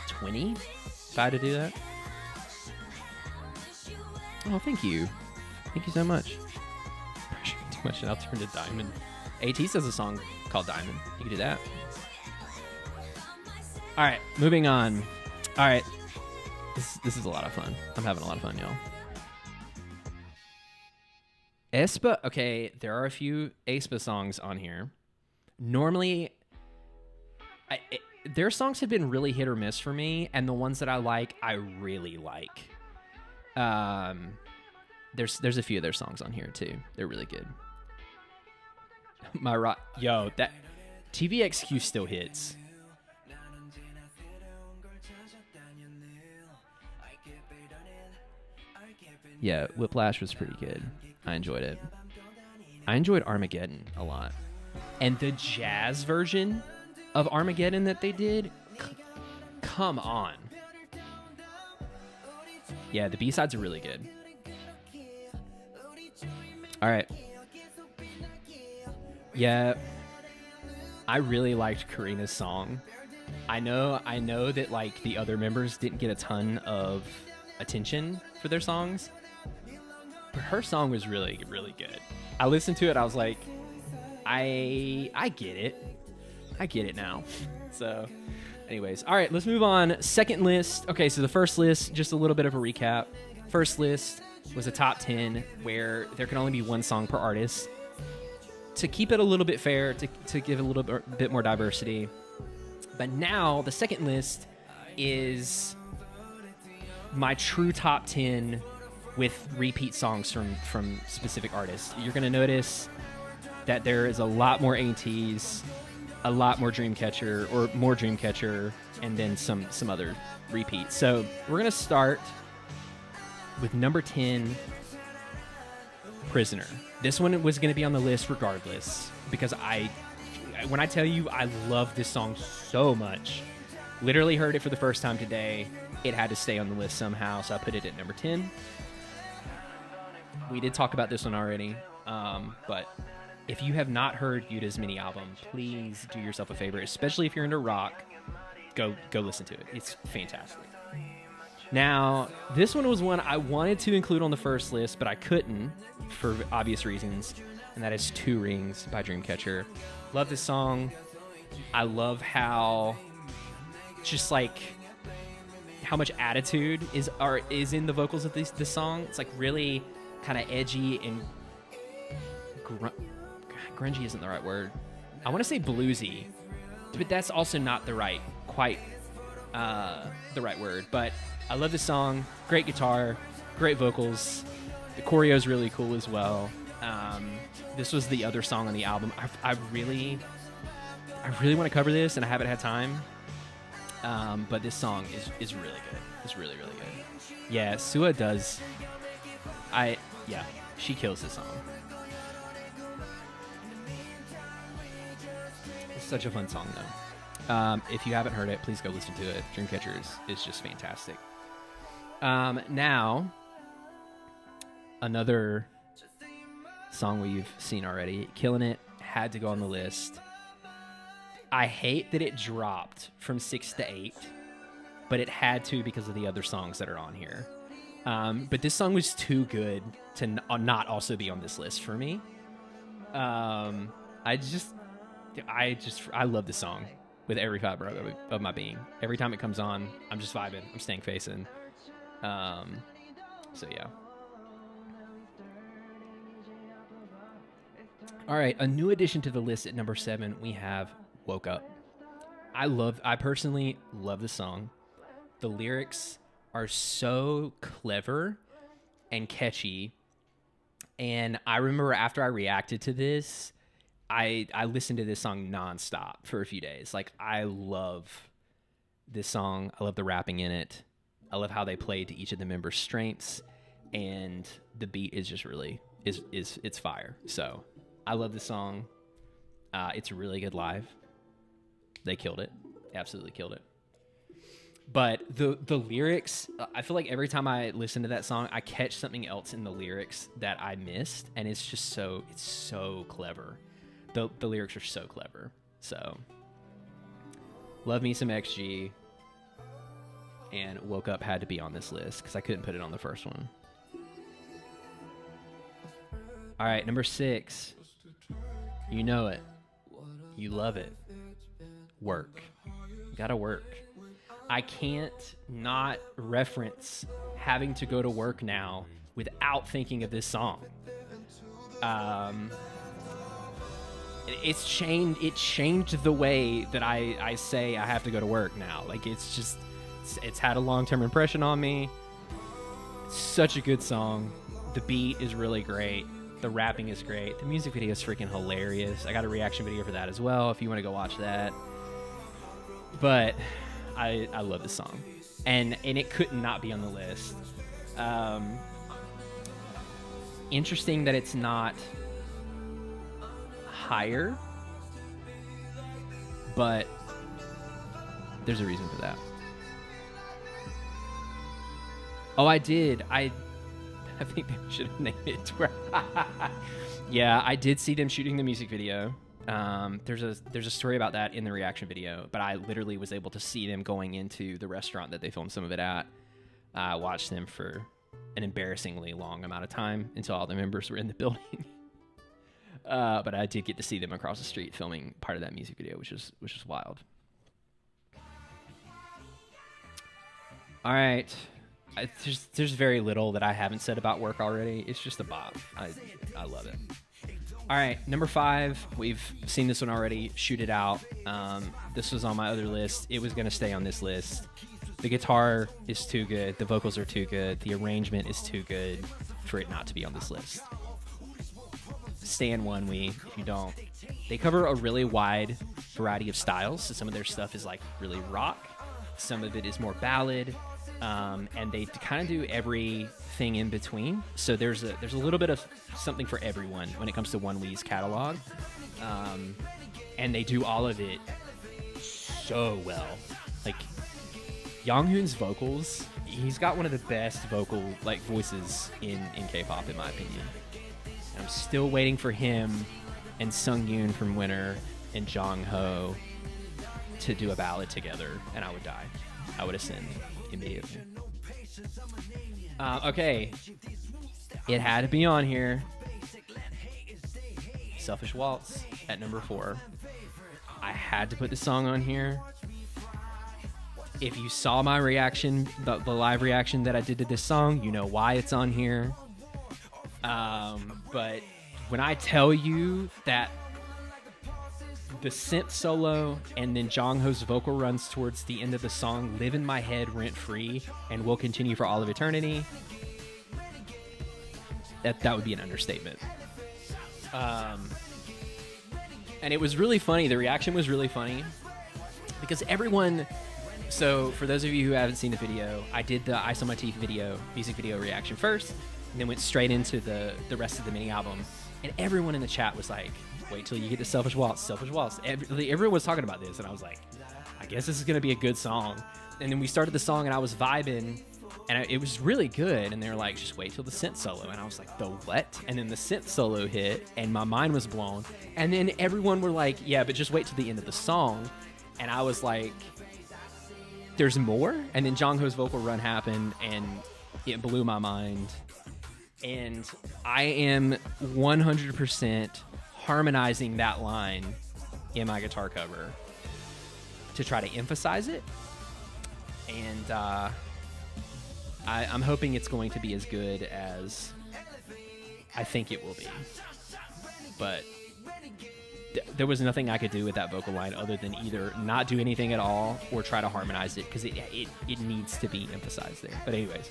20 if I had to do that. Oh, thank you so much. Pressuring too much and I'll turn to Diamond. AT says a song called Diamond. You can do that. All right, moving on. All right, this is a lot of fun. I'm having a lot of fun, y'all. aespa. Okay, there are a few aespa songs on here. Normally, their songs have been really hit or miss for me, and the ones that I like, I really like. There's a few of their songs on here too. They're really good. That TVXQ still hits. Yeah, Whiplash was pretty good. I enjoyed it. I enjoyed Armageddon a lot. And the jazz version of Armageddon that they did, come on. Yeah, the B-sides are really good. All right. Yeah, I really liked Karina's song. I know that like the other members didn't get a ton of attention for their songs, but her song was really, really good. I listened to it. I was like, I get it. I get it now. So anyways, all right, let's move on. Second list. Okay, so the first list, just a little bit of a recap. First list was a top 10 where there can only be one song per artist. To keep it a little bit fair, to give a little bit more diversity. But now the second list is my true top 10 with repeat songs from specific artists. You're going to notice that there is a lot more ATs, a lot more Dreamcatcher, or more Dreamcatcher, and then some other repeats. So we're going to start with number 10, Prisoner. This one was going to be on the list regardless, because when I tell you I love this song so much, literally heard it for the first time today, it had to stay on the list somehow, so I put it at number 10. We did talk about this one already, but if you have not heard Yuta's mini album, please do yourself a favor, especially if you're into rock, go listen to it. It's fantastic. Now, this one was one I wanted to include on the first list, but I couldn't for obvious reasons, and that is Two Rings by Dreamcatcher. Love this song. I love how how much attitude is in the vocals of this song. It's like really kind of edgy and grungy isn't the right word. I want to say bluesy, but that's also not the right word. But I love this song. Great guitar, great vocals. The choreo is really cool as well. This was the other song on the album. I really want to cover this, and I haven't had time. But this song is really good. It's really, really good. Yeah, Sua does. She kills this song. It's such a fun song, though. If you haven't heard it, please go listen to it. Dreamcatcher is just fantastic. Now, another song we've seen already, Killing It, had to go on the list. I hate that it dropped from 6 to 8, but it had to because of the other songs that are on here. But this song was too good to not also be on this list for me. I love this song with every fiber of my being. Every time it comes on, I'm just vibing. I'm staying facing. So yeah. All right, a new addition to the list at number 7, we have Woke Up. I personally love this song. The lyrics are so clever and catchy. And I remember after I reacted to this, I listened to this song nonstop for a few days. Like, I love this song. I love the rapping in it. I love how they play to each of the members' strengths. And the beat is just really, it's fire. So I love this song. It's really good live. They killed it. Absolutely killed it. But the lyrics, I feel like every time I listen to that song, I catch something else in the lyrics that I missed, and it's so clever. The lyrics are so clever. So, love me some XG, and Woke Up had to be on this list because I couldn't put it on the first one. All right, number 6. You know it. You love it. Work. Gotta work. I can't not reference having to go to work now without thinking of this song. It changed the way that I say I have to go to work now. Like, it's had a long-term impression on me. It's such a good song. The beat is really great. The rapping is great. The music video is freaking hilarious. I got a reaction video for that as well if you want to go watch that. But I love this song. And it could not be on the list. Interesting that it's not higher, but there's a reason for that. Oh, I did. I think they should have named it. Yeah, I did see them shooting the music video. There's a story about that in the reaction video, but I literally was able to see them going into the restaurant that they filmed some of it at. I watched them for an embarrassingly long amount of time until all the members were in the building. But I did get to see them across the street filming part of that music video, which is wild. All right. There's very little that I haven't said about Work already. It's just a bop. I love it. All right, number 5. We've seen this one already. Shoot It Out. This was on my other list. It was going to stay on this list. The guitar is too good. The vocals are too good. The arrangement is too good for it not to be on this list. Stan One We, if you don't. They cover a really wide variety of styles. So some of their stuff is like really rock. Some of it is more ballad. And they kind of do everything in between. So there's a little bit of something for everyone when it comes to One We's catalog. And they do all of it so well. Like, Younghoon's vocals, he's got one of the best voices in K-pop, in my opinion. And I'm still waiting for him and Sungyoon from Winter and Jongho to do a ballad together, and I would die. I would ascend immediately. Okay, it had to be on here. Selfish Waltz at number 4. I had to put the song on here. If you saw my reaction, the live reaction that I did to this song, you know why it's on here. But when I tell you that the synth solo and then Jongho's vocal runs towards the end of the song live in my head rent-free and will continue for all of eternity, that would be an understatement. And it was really funny. The reaction was really funny because everyone... So for those of you who haven't seen the video, I did the Ice on My Teeth music video reaction first, and then went straight into the rest of the mini album. And everyone in the chat was like, wait till you get to Selfish Waltz, Selfish Waltz. Everyone was talking about this, and I was like, I guess this is going to be a good song. And then we started the song, and I was vibing, and it was really good. And they were like, just wait till the synth solo. And I was like, the what? And then the synth solo hit, and my mind was blown. And then everyone were like, yeah, but just wait till the end of the song. And I was like, there's more? And then Jongho's vocal run happened, and it blew my mind. And I am 100% harmonizing that line in my guitar cover to try to emphasize it. And I'm hoping it's going to be as good as I think it will be. But there was nothing I could do with that vocal line other than either not do anything at all or try to harmonize it, because it needs to be emphasized there. But anyways,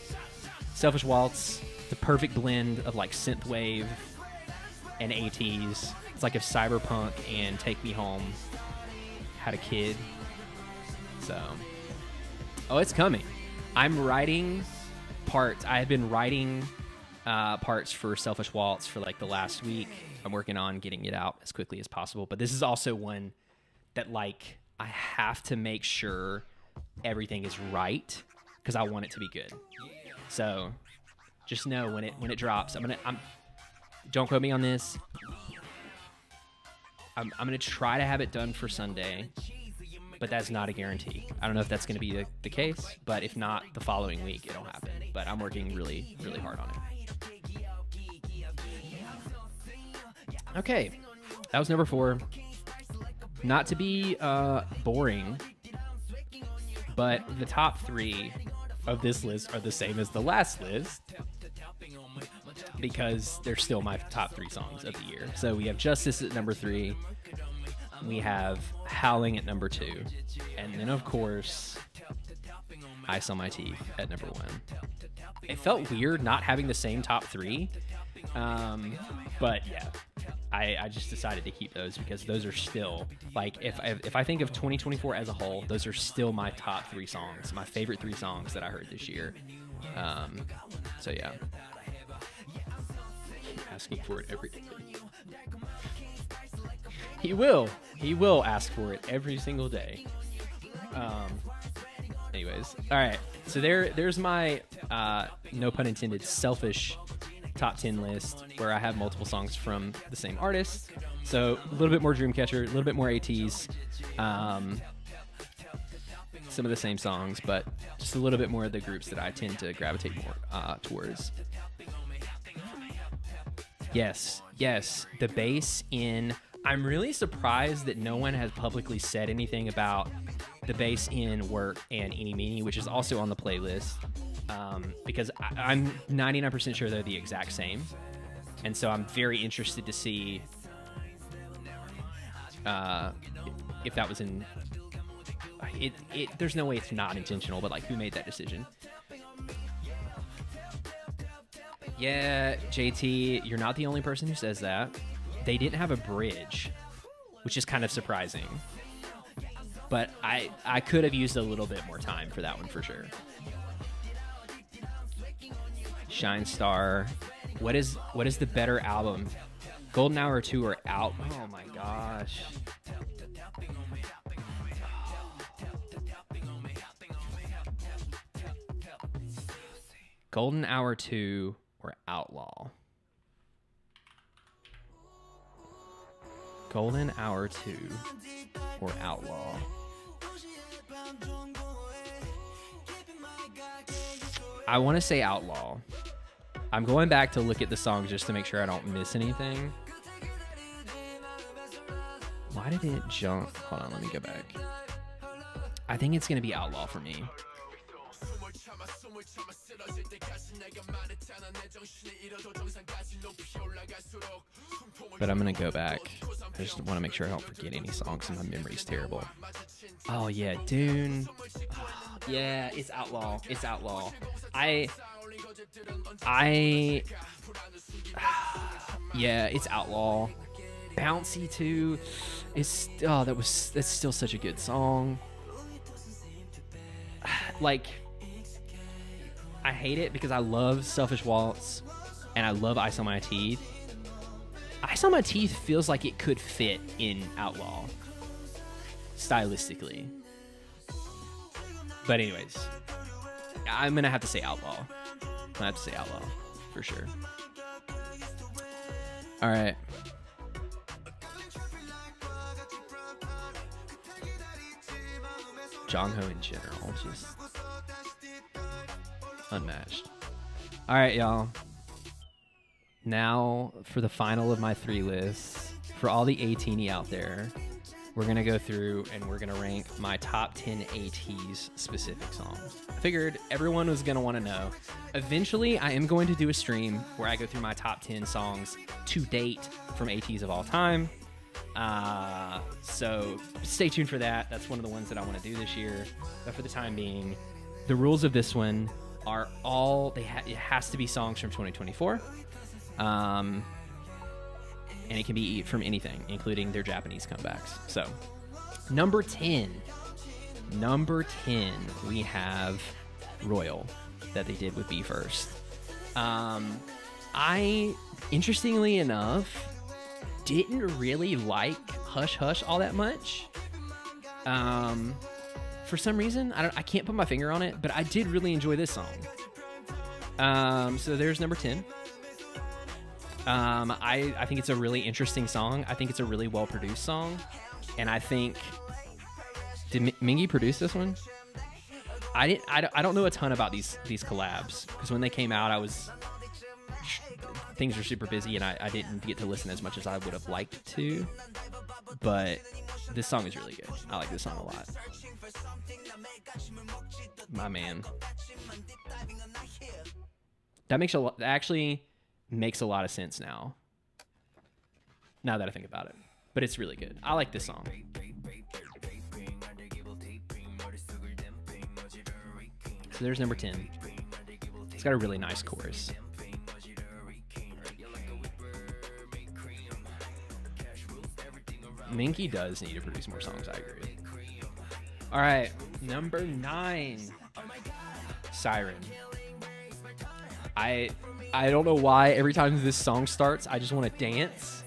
Selfish Waltz, the perfect blend of like synthwave and 80s. It's like if Cyberpunk and Take Me Home had a kid. So, oh, it's coming. I'm writing parts. I have been writing parts for Selfish Waltz for like the last week. I'm working on getting it out as quickly as possible. But this is also one that like I have to make sure everything is right because I want it to be good. So just know when it drops, don't quote me on this. I'm gonna try to have it done for Sunday, but that's not a guarantee. I don't know if that's gonna be the case, but if not, the following week it'll happen. But I'm working really, really hard on it. Okay, that was number 4. Not to be boring, but the top 3 of this list are the same as the last list because they're still my top 3 songs of the year. So we have Justice at number 3, we have Howling at number 2, and then of course Ice on My Teeth at number 1. It felt weird not having the same top 3, but yeah, I just decided to keep those because those are still, like, if I think of 2024 as a whole, those are still my top 3 songs, my favorite 3 songs that I heard this year. So yeah, keep asking for it every day. He will ask for it every single day. Anyways, all right, so there's my no pun intended selfish top 10 list where I have multiple songs from the same artist. So a little bit more Dreamcatcher, a little bit more ATs, some of the same songs, but just a little bit more of the groups that I tend to gravitate more towards. Yes, the bass in... I'm really surprised that no one has publicly said anything about the bass in Work and Eeny Meeny, which is also on the playlist, because I'm 99% sure they're the exact same. And so I'm very interested to see if that was in... There's no way it's not intentional, but like, who made that decision? Yeah, JT, you're not the only person who says that. They didn't have a bridge, which is kind of surprising. But I could have used a little bit more time for that one for sure. Shine Star. What is the better album? Golden Hour 2 or Out? Oh my gosh. Golden Hour 2 or Outlaw? Golden Hour 2 or Outlaw? I want to say Outlaw. I'm going back to look at the songs just to make sure I don't miss anything. Why did it jump? Hold on, let me go back. I think it's going to be Outlaw for me. But I'm going to go back. I just want to make sure I don't forget any songs and my memory's terrible. Oh, yeah, Dune. Oh, yeah, it's Outlaw. It's Outlaw. Yeah, it's Outlaw. Bouncy too. That's still such a good song. Like, I hate it because I love Selfish Waltz and I love Ice on My Teeth. Ice on My Teeth feels like it could fit in Outlaw stylistically. But anyways, I'm gonna have to say Outlaw. I have to say Outlaw for sure. All right. Jongho in general, just unmatched. All right, y'all. Now for the final of my 3 lists, for all the Atiny out there, we're gonna go through and we're gonna rank my top 10 ATs specific songs. I figured everyone was gonna want to know. Eventually, I am going to do a stream where I go through my top 10 songs to date from ATs of all time. So stay tuned for that. That's one of the ones that I want to do this year. But for the time being, the rules of this one are all it has to be songs from 2024. And it can be from anything, including their Japanese comebacks. So, number 10, we have Royal, that they did with Be First. I, interestingly enough, didn't really like Hush Hush all that much. for some reason, I can't put my finger on it, but I did really enjoy this song. So there's number 10. I think it's a really interesting song. I think it's a really well-produced song. And I think... Did Mingy produce this one? I don't know a ton about these collabs, because when they came out, things were super busy, and I didn't get to listen as much as I would have liked to. But this song is really good. I like this song a lot. My man. That actually makes a lot of sense now that I think about it. But it's really good. I like this song. So there's number 10. It's got a really nice chorus. Minky does need to produce more songs, I agree. All right, number 9. Siren. I don't know why every time this song starts, I just want to dance.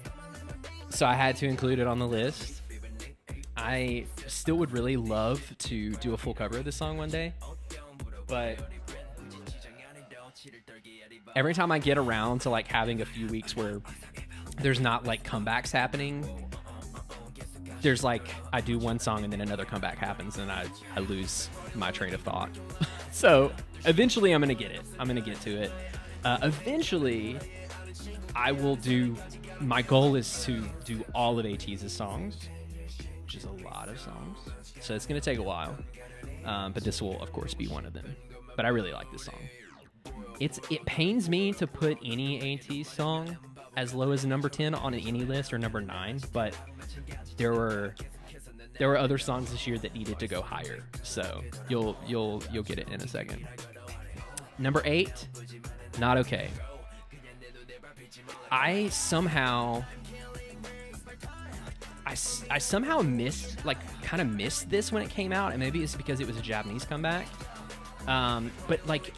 So I had to include it on the list. I still would really love to do a full cover of this song one day. But every time I get around to like having a few weeks where there's not like comebacks happening, there's like I do one song and then another comeback happens and I lose my train of thought. So eventually I'm gonna get it. I'm gonna get to it. Eventually I will do. My goal is to do all of ATEEZ's songs, which is a lot of songs. So it's gonna take a while. But this will, of course, be one of them. But I really like this song. It pains me to put any ATEEZ song as low as number 10 on any list or number 9, but there were other songs this year that needed to go higher. So you'll get it in a second. Number 8, Not Okay. I somehow missed this when it came out, and maybe it's because it was a Japanese comeback. But like,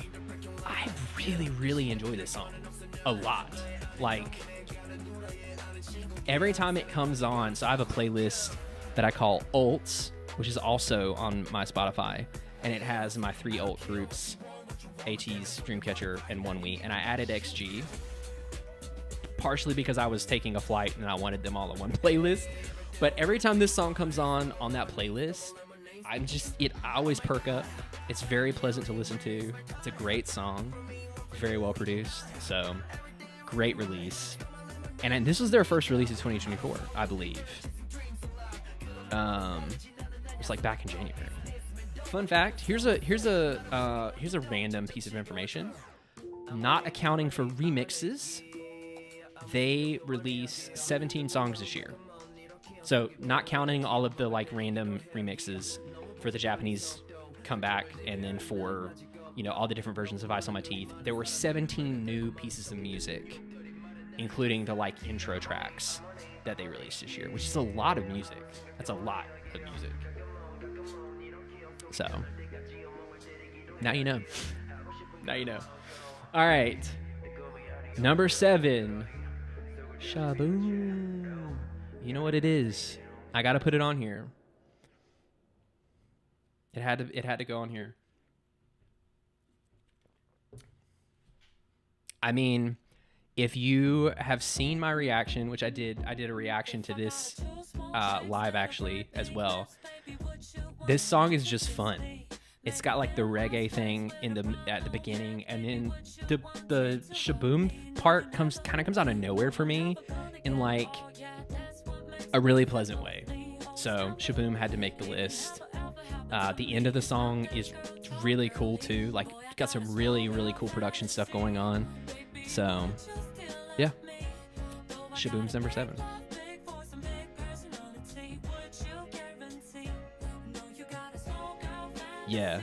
I really enjoy this song a lot. Like, every time it comes on, so I have a playlist that I call Ults, which is also on my Spotify, and it has my 3 alt groups, ATEEZ, Dreamcatcher, and One We, and I added XG, partially because I was taking a flight and I wanted them all on one playlist. But every time this song comes on that playlist, I always perk up. It's very pleasant to listen to. It's a great song, very well produced. So great release. And this was their first release of 2024, I believe. It's like back in January. Fun fact: here's a random piece of information. Not accounting for remixes, they released 17 songs this year. So not counting all of the like random remixes for the Japanese comeback and then for, all the different versions of Ice on My Teeth, there were 17 new pieces of music, including the like intro tracks that they released this year, which is a lot of music. That's a lot of music. So now you know. Now you know. All right. Number 7. Shaboom. You know what it is. I got to put it on here. It had to go on here. I mean, if you have seen my reaction, which I did a reaction to this live actually as well. This song is just fun. It's got like the reggae thing at the beginning, and then the shaboom part comes out of nowhere for me in like a really pleasant way. So shaboom had to make the list. The end of the song is really cool too. Like, got some really cool production stuff going on. So yeah, shaboom's number 7. Yeah.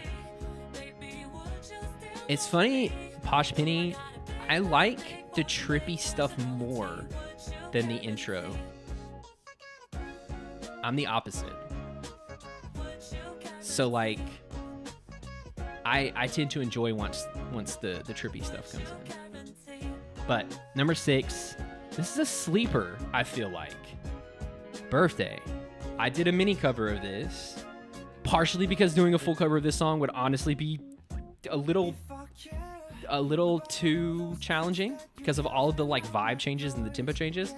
It's funny, Posh Penny, I like the trippy stuff more than the intro. I'm the opposite. So like, I tend to enjoy once the trippy stuff comes in. But number 6, this is a sleeper, I feel like. Birthday. I did a mini cover of this, partially because doing a full cover of this song would honestly be a little too challenging because of all of the like vibe changes and the tempo changes.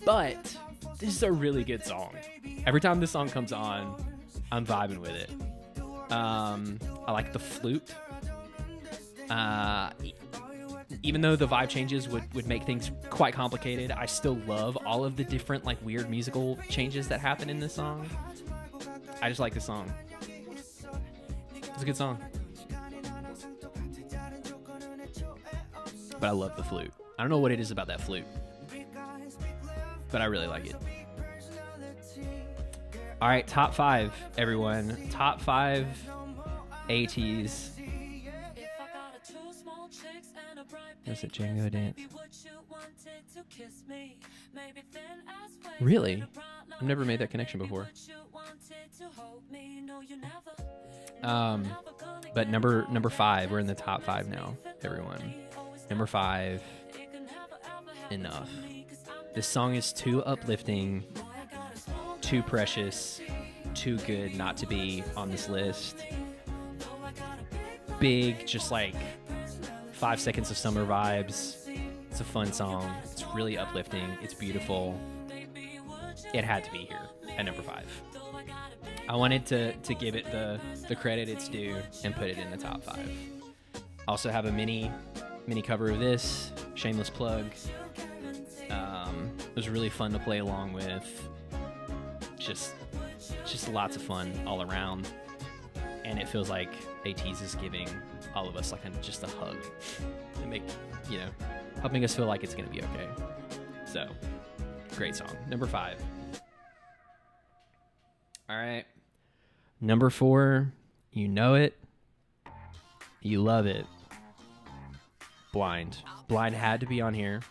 But this is a really good song. Every time this song comes on, I'm vibing with it. I like the flute. Even though the vibe changes would make things quite complicated, I still love all of the different like weird musical changes that happen in this song. I just like this song. It's a good song. But I love the flute. I don't know what it is about that flute, but I really like it. All right, top 5, everyone. Top 5 ATs. What's it, Django dance? Really? I've never made that connection before. But number 5, we're in the top 5 now, everyone. Number 5, Enough. This song is too uplifting, too precious, too good not to be on this list. Big, just like 5 seconds of summer vibes. It's a fun song. It's really uplifting. It's beautiful. It had to be here at number 5. I wanted to give it the credit it's due and put it in the top 5. Also have a mini cover of this, shameless plug. It was really fun to play along with. Just lots of fun all around, and it feels like ATEEZ is giving all of us like just a hug and helping us feel like it's gonna be okay. So, great song. Number 5. All right, number 4. You know it, you love it. Blind had to be on here.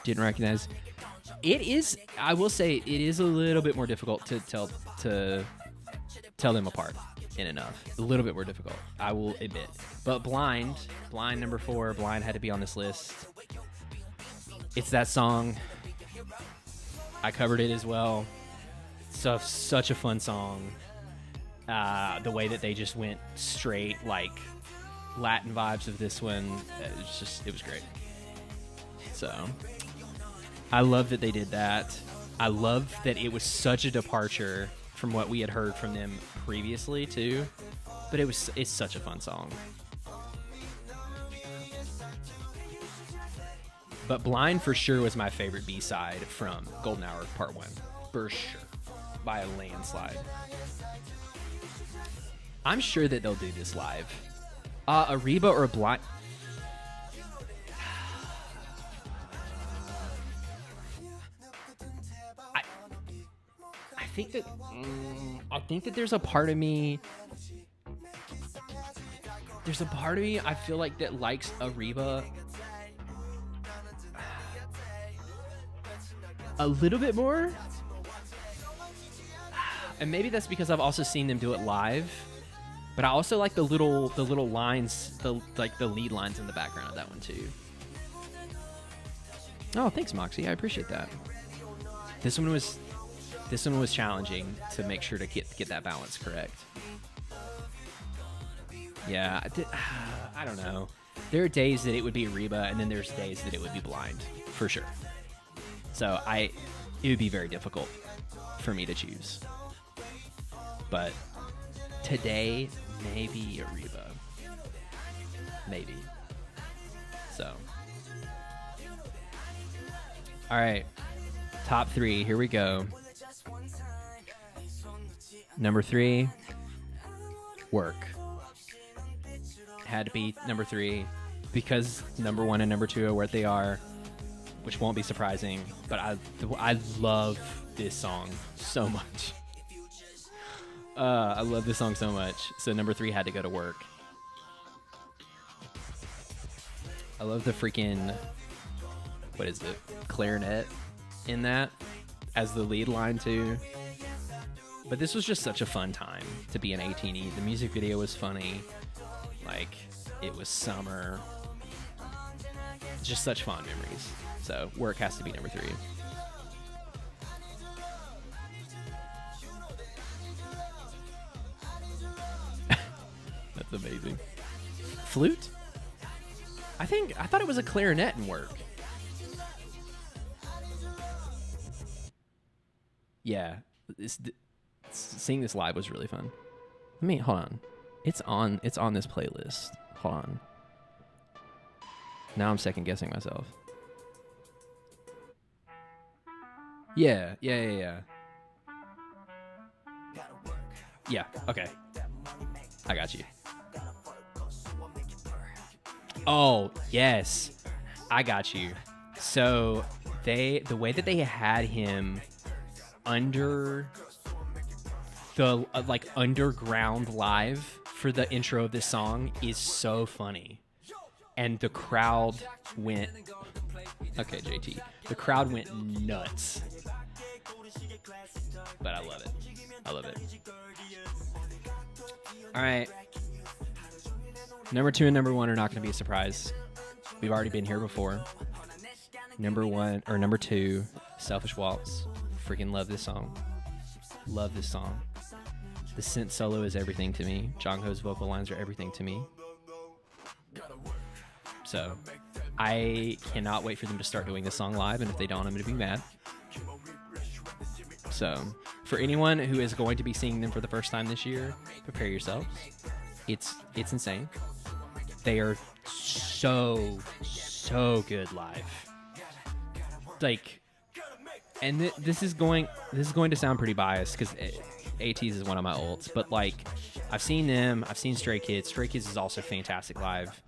Didn't recognize. It is, I will say, it is a little bit more difficult to tell them apart in Enough. A little bit more difficult, I will admit. But Blind number 4, Blind had to be on this list. It's that song. I covered it as well. So such a fun song. The way that they just went straight like Latin vibes of this one, it was great. So I love that they did that. I love that it was such a departure from what we had heard from them previously too. But it's such a fun song. But Blind for sure was my favorite B-side from Golden Hour Part 1. For sure. By a landslide. I'm sure that they'll do this live. A Reba or a Blind... I think that there's a part of me... There's a part of me I feel like that likes a Reba a little bit more. And maybe that's because I've also seen them do it live. But I also like the little lines, the lead lines in the background of that one too. Oh, thanks, Moxie. I appreciate that. This one was challenging to make sure to get that balance correct. Yeah, I don't know. There are days that it would be Reba, and then there's days that it would be Blind, for sure. So it would be very difficult for me to choose. But today, maybe a Reba. Maybe. So. All right. Top 3. Here we go. Number 3. Work. Had to be number 3 because number 1 and number 2 are what they are, which won't be surprising. But I love this song so much. I love this song so much. So number 3 had to go to Work. I love the freaking, what is it, clarinet in that as the lead line too. But this was just such a fun time to be an Atiny. The music video was funny. Like, it was summer. Just such fond memories. So Work has to be number 3. That's amazing. Flute? I thought it was a clarinet in work. Yeah, seeing this live was really fun. Hold on. It's on this playlist. Hold on. Now I'm second guessing myself. Yeah. Yeah, okay. I got you. Oh, yes. I got you. So the way that they had him under the like underground live for the intro of this song is so funny. And the crowd went, okay, JT, the crowd went nuts. But I love it. I love it. All right. Number 2 and number 1 are not going to be a surprise. We've already been here before. Number 2, Selfish Waltz. Freaking love this song. Love this song. The synth solo is everything to me. Jongho's vocal lines are everything to me. So I cannot wait for them to start doing this song live, and if they don't, I'm going to be mad. So for anyone who is going to be seeing them for the first time this year, prepare yourselves. It's insane. They are so good live. Like, and this is going to sound pretty biased because ATEEZ is one of my ults, but like I've seen them, I've seen Stray Kids. Stray Kids is also fantastic live.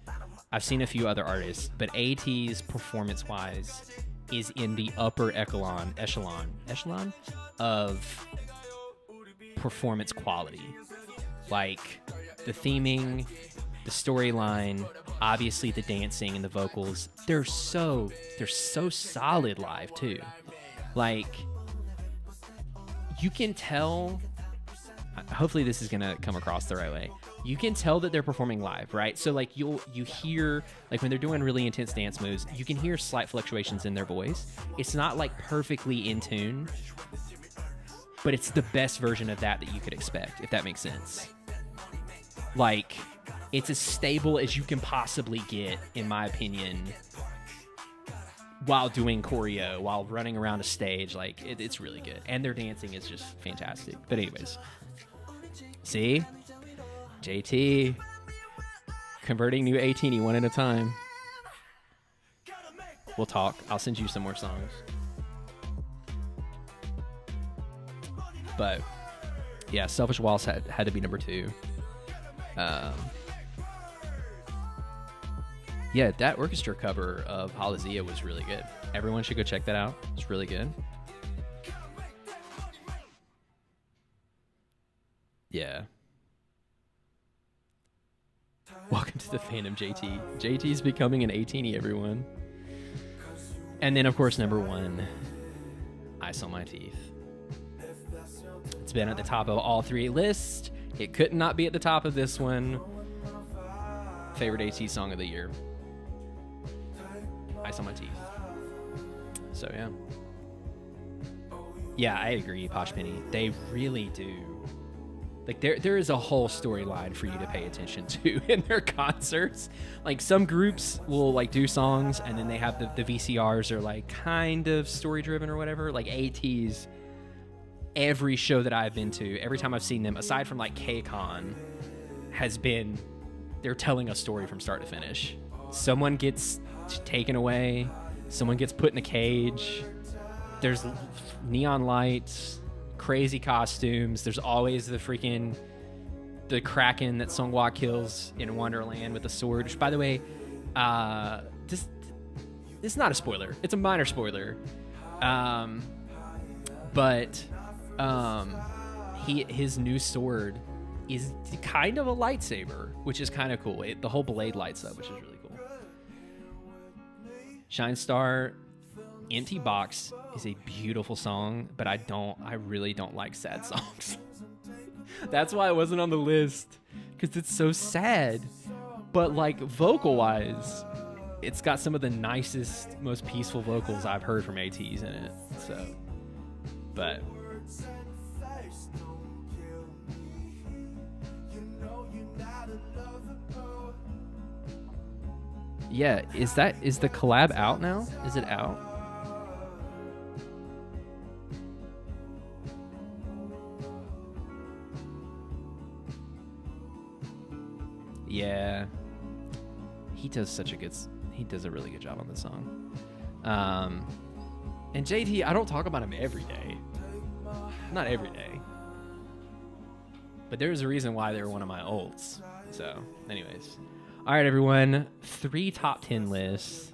I've seen a few other artists, but ATEEZ performance-wise is in the upper echelon of performance quality. Like the theming, the storyline, obviously the dancing and the vocals, they're so solid live too. Like you can tell, hopefully this is gonna come across the right way. You can tell that they're performing live, right? So like you hear, like when they're doing really intense dance moves, you can hear slight fluctuations in their voice. It's not like perfectly in tune, but it's the best version of that you could expect, if that makes sense. Like it's as stable as you can possibly get, in my opinion, while doing choreo, while running around a stage. Like it's really good, and their dancing is just fantastic. But anyways, see, JT converting new Atiny one at a time. We'll talk. I'll send you some more songs. But yeah, Selfish Waltz had to be number 2. Yeah, that orchestra cover of Halazia was really good. Everyone should go check that out. It's really good. Yeah. Welcome to the fandom, JT. JT's becoming an Atiny, everyone. And then, of course, number 1, Ice on My Teeth. It's been at the top of all 3 lists. It could not be at the top of this one. Favorite AT song of the year. Ice on My Teeth. So, yeah. Yeah, I agree, Posh Penny. They really do. Like there is a whole storyline for you to pay attention to in their concerts. Like some groups will like do songs and then they have the VCRs are like kind of story driven or whatever. Like ATEEZ, every show that I've been to, every time I've seen them, aside from like KCON, has been they're telling a story from start to finish. Someone gets taken away, someone gets put in a cage. There's neon lights, crazy costumes. There's always the Kraken that Seonghwa kills in Wonderland with a sword, which, by the way, this it's not a spoiler. It's a minor spoiler. But his new sword is kind of a lightsaber, which is kind of cool. The whole blade lights up, which is really cool. Shine Star, Empty Box is a beautiful song, but I really don't like sad songs. That's why it wasn't on the list, because it's so sad. But like vocal wise, it's got some of the nicest, most peaceful vocals I've heard from ATEEZ in it. So, but Yeah, is the collab out now? Is it out? Yeah. He does a really good job on this song. And JT, I don't talk about him every day. Not every day. But there's a reason why they're one of my olds. So, anyways. All right, everyone. 3 top 10 lists.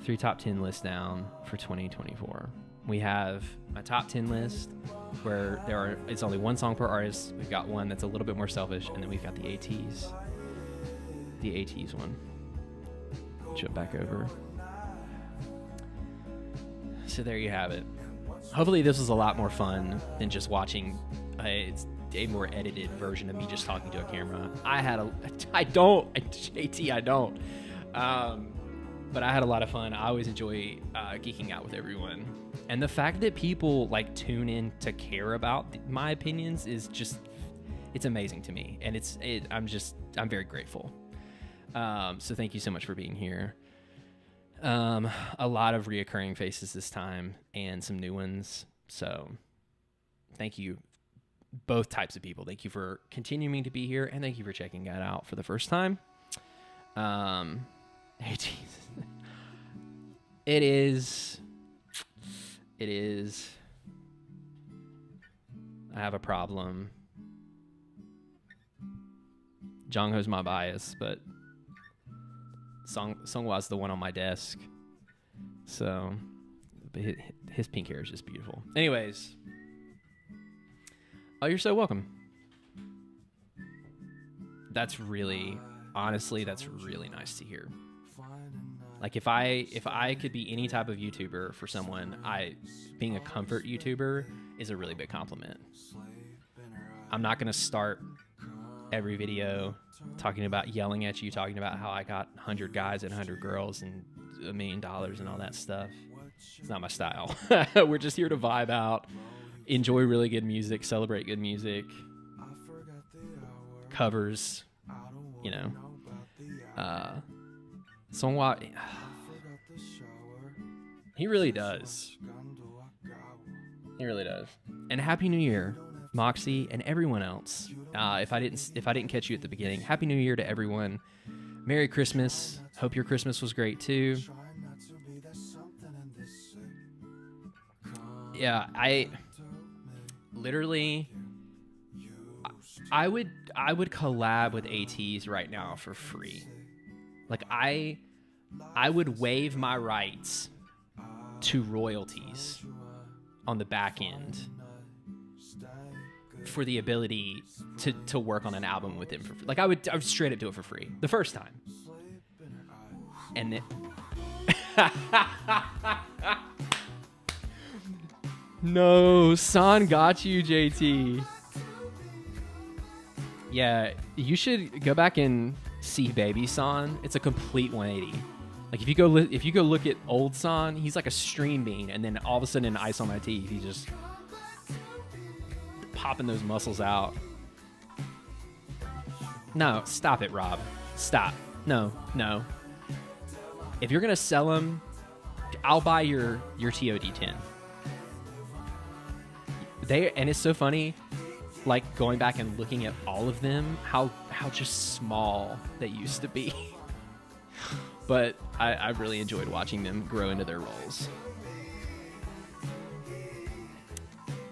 3 top 10 lists down for 2024. We have my top 10 list where it's only one song per artist. We've got one that's a little bit more selfish, and then we've got the ATs. The ATs one. Jump back over. So there you have it. Hopefully this was a lot more fun than just watching a more edited version of me just talking to a camera. I don't. But I had a lot of fun. I always enjoy geeking out with everyone. And the fact that people like tune in to care about my opinions is just, it's amazing to me. And I'm very grateful. So thank you so much for being here. A lot of reoccurring faces this time and some new ones. So thank you, both types of people. Thank you for continuing to be here, and thank you for checking that out for the first time. Hey, Jesus. It is. I have a problem. Jongho's my bias, but Songhwa's the one on my desk. So, but his pink hair is just beautiful. Anyways. Oh, you're so welcome. Honestly, that's really nice to hear. Like if I could be any type of YouTuber for someone, being a comfort YouTuber is a really big compliment. I'm not going to start every video yelling at you, talking about how I got 100 guys and 100 girls and $1 million and all that stuff. It's not my style. We're just here to vibe out, enjoy really good music, celebrate good music, covers, Songhwa, he really does. He really does. And Happy New Year, Moxie, and everyone else. If I didn't catch you at the beginning, Happy New Year to everyone. Merry Christmas. Hope your Christmas was great too. Yeah, I would collab with ATs right now for free. Like I would waive my rights to royalties on the back end for the ability to work on an album with him for free. Like I would straight up do it for free the first time. And then no, San got you, JT. Yeah, you should go back and see Baby San. It's a complete 180. Like if you go look at old San, he's like a stream bean, and then all of a sudden in Ice on My Teeth, he's just popping those muscles out. No, stop it, Rob. Stop. No. If you're gonna sell them, I'll buy your TOD10. And it's so funny, like going back and looking at all of them, how just small they used to be. But I really enjoyed watching them grow into their roles.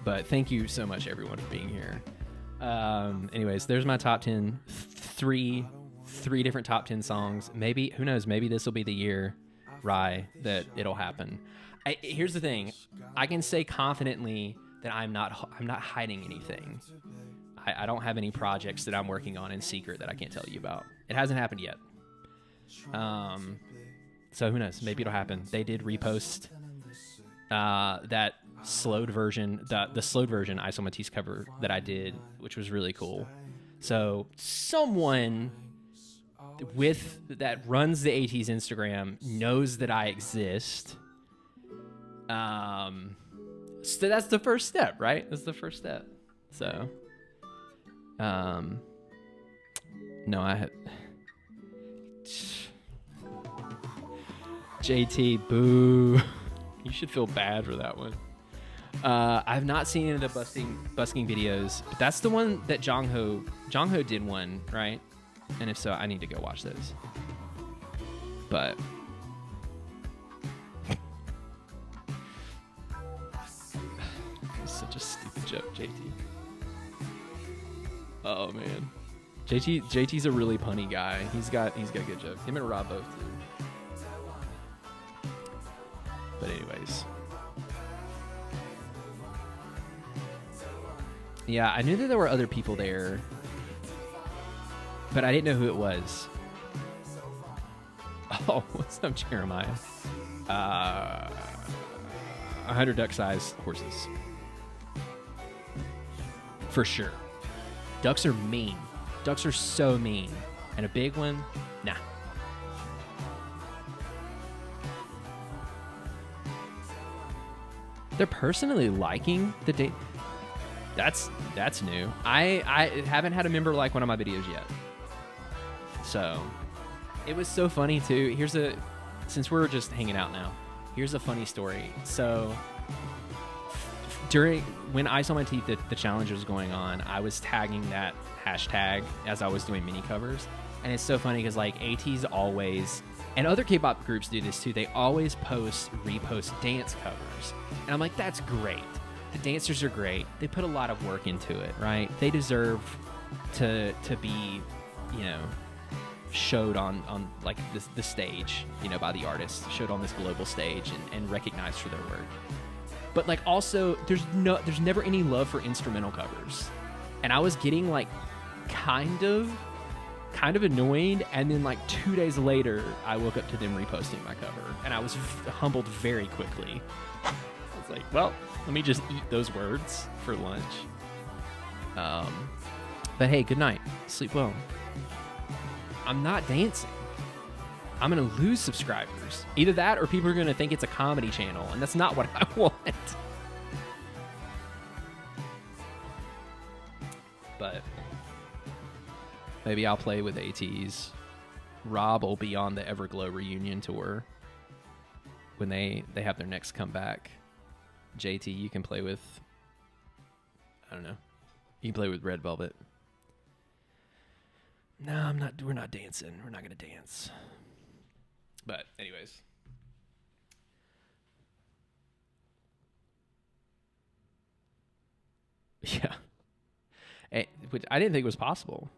But thank you so much, everyone, for being here. Anyways, there's my top 10. Three different top 10 songs. Maybe, who knows, maybe this will be the year, Rye, that it'll happen. Here's the thing. I can say confidently that I'm not hiding anything. I don't have any projects that I'm working on in secret that I can't tell you about. It hasn't happened yet. So who knows? Maybe it'll happen. They did repost that slowed version, the slowed version Ice on Matisse cover that I did, which was really cool. So someone that runs the AT's Instagram knows that I exist. So that's the first step, right? That's the first step. So No, I have. JT, boo. You should feel bad for that one. I've not seen any of the busking videos, but that's the one that Jongho did one, right? And if so, I need to go watch those. But it's such a stupid joke, JT. Oh man, JT's a really punny guy. He's got good jokes. Him and Rob both do. But anyways, yeah, I knew that there were other people there, but I didn't know who it was. Oh, what's up, Jeremiah? 100 duck-sized horses. For sure. Ducks are mean. Ducks are so mean. And a big one? Nah. They're personally liking the date. That's new. I haven't had a member like one of my videos yet. So it was so funny too. Since we're just hanging out now, here's a funny story. So when Ice on My Teeth, the challenge was going on, I was tagging that hashtag as I was doing mini covers. And it's so funny because like AT's always, and other K-pop groups do this too, they always repost dance covers. And I'm like, that's great. The dancers are great. They put a lot of work into it, right? They deserve to be, showed on like the stage, by the artist, showed on this global stage and recognized for their work. But like also there's never any love for instrumental covers. And I was getting like kind of annoyed, and then like 2 days later I woke up to them reposting my cover, and I was humbled very quickly. I was like, well, let me just eat those words for lunch. But hey, good night. Sleep well. I'm not dancing. I'm going to lose subscribers. Either that or people are going to think it's a comedy channel, and that's not what I want. But maybe I'll play with ATs. Rob will be on the Everglow reunion tour when they have their next comeback. JT, you can play with, I don't know. You can play with Red Velvet. No, I'm not. We're not dancing. We're not going to dance. But anyways. Yeah. Which I didn't think was possible.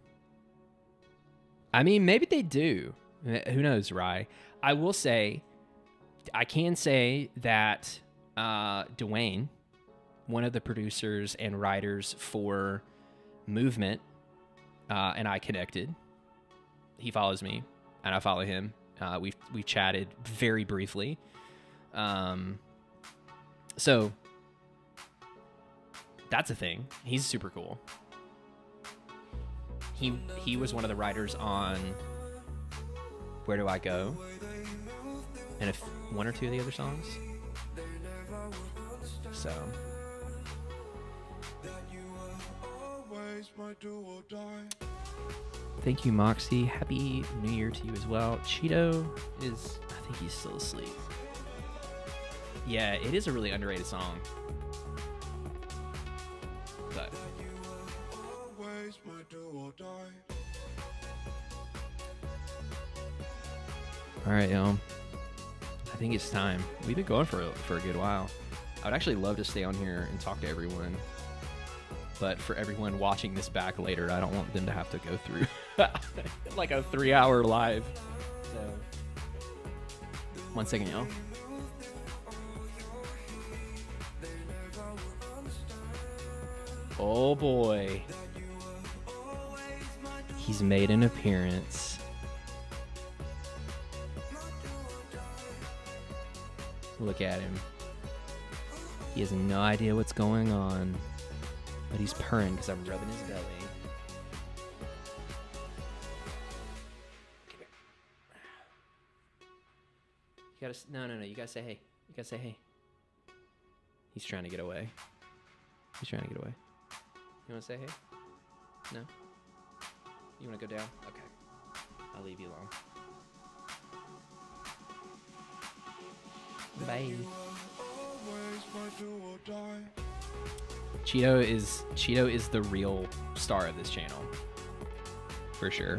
I mean, maybe they do. Who knows, Rye? I will say, I can say that Dwayne, one of the producers and writers for Movement, and I connected. He follows me, and I follow him. We've chatted very briefly. So that's a thing. He's super cool. He was one of the writers on Where Do I Go, and one or two of the other songs. So thank you, Moxie. Happy New Year to you as well. CHEETO I think he's still asleep. Yeah, it is a really underrated song. But all right, y'all. I think it's time. We've been going for a good while. I would actually love to stay on here and talk to everyone. But for everyone watching this back later, I don't want them to have to go through like a 3-hour live. So, 1 second, y'all. Oh boy. He's made an appearance. Look at him. He has no idea what's going on, but he's purring because I'm rubbing his belly. You gotta, no, you gotta say hey. You gotta say hey. He's trying to get away. You wanna say hey? No? You want to go down? Okay. I'll leave you alone. Bye. CHEETO is the real star of this channel. For sure.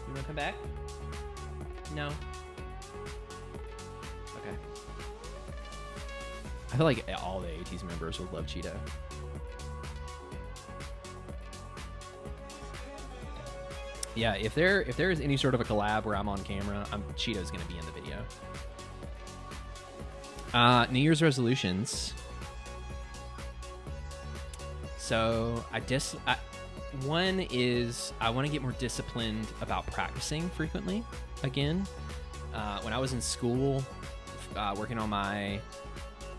You wanna come back? No. Okay. I feel like all the ATEEZ members would love CHEETO. Yeah, if there is any sort of a collab where I'm on camera, CHEETO's gonna be in the video. New Year's resolutions. So one is I want to get more disciplined about practicing frequently again. When I was in school, working on my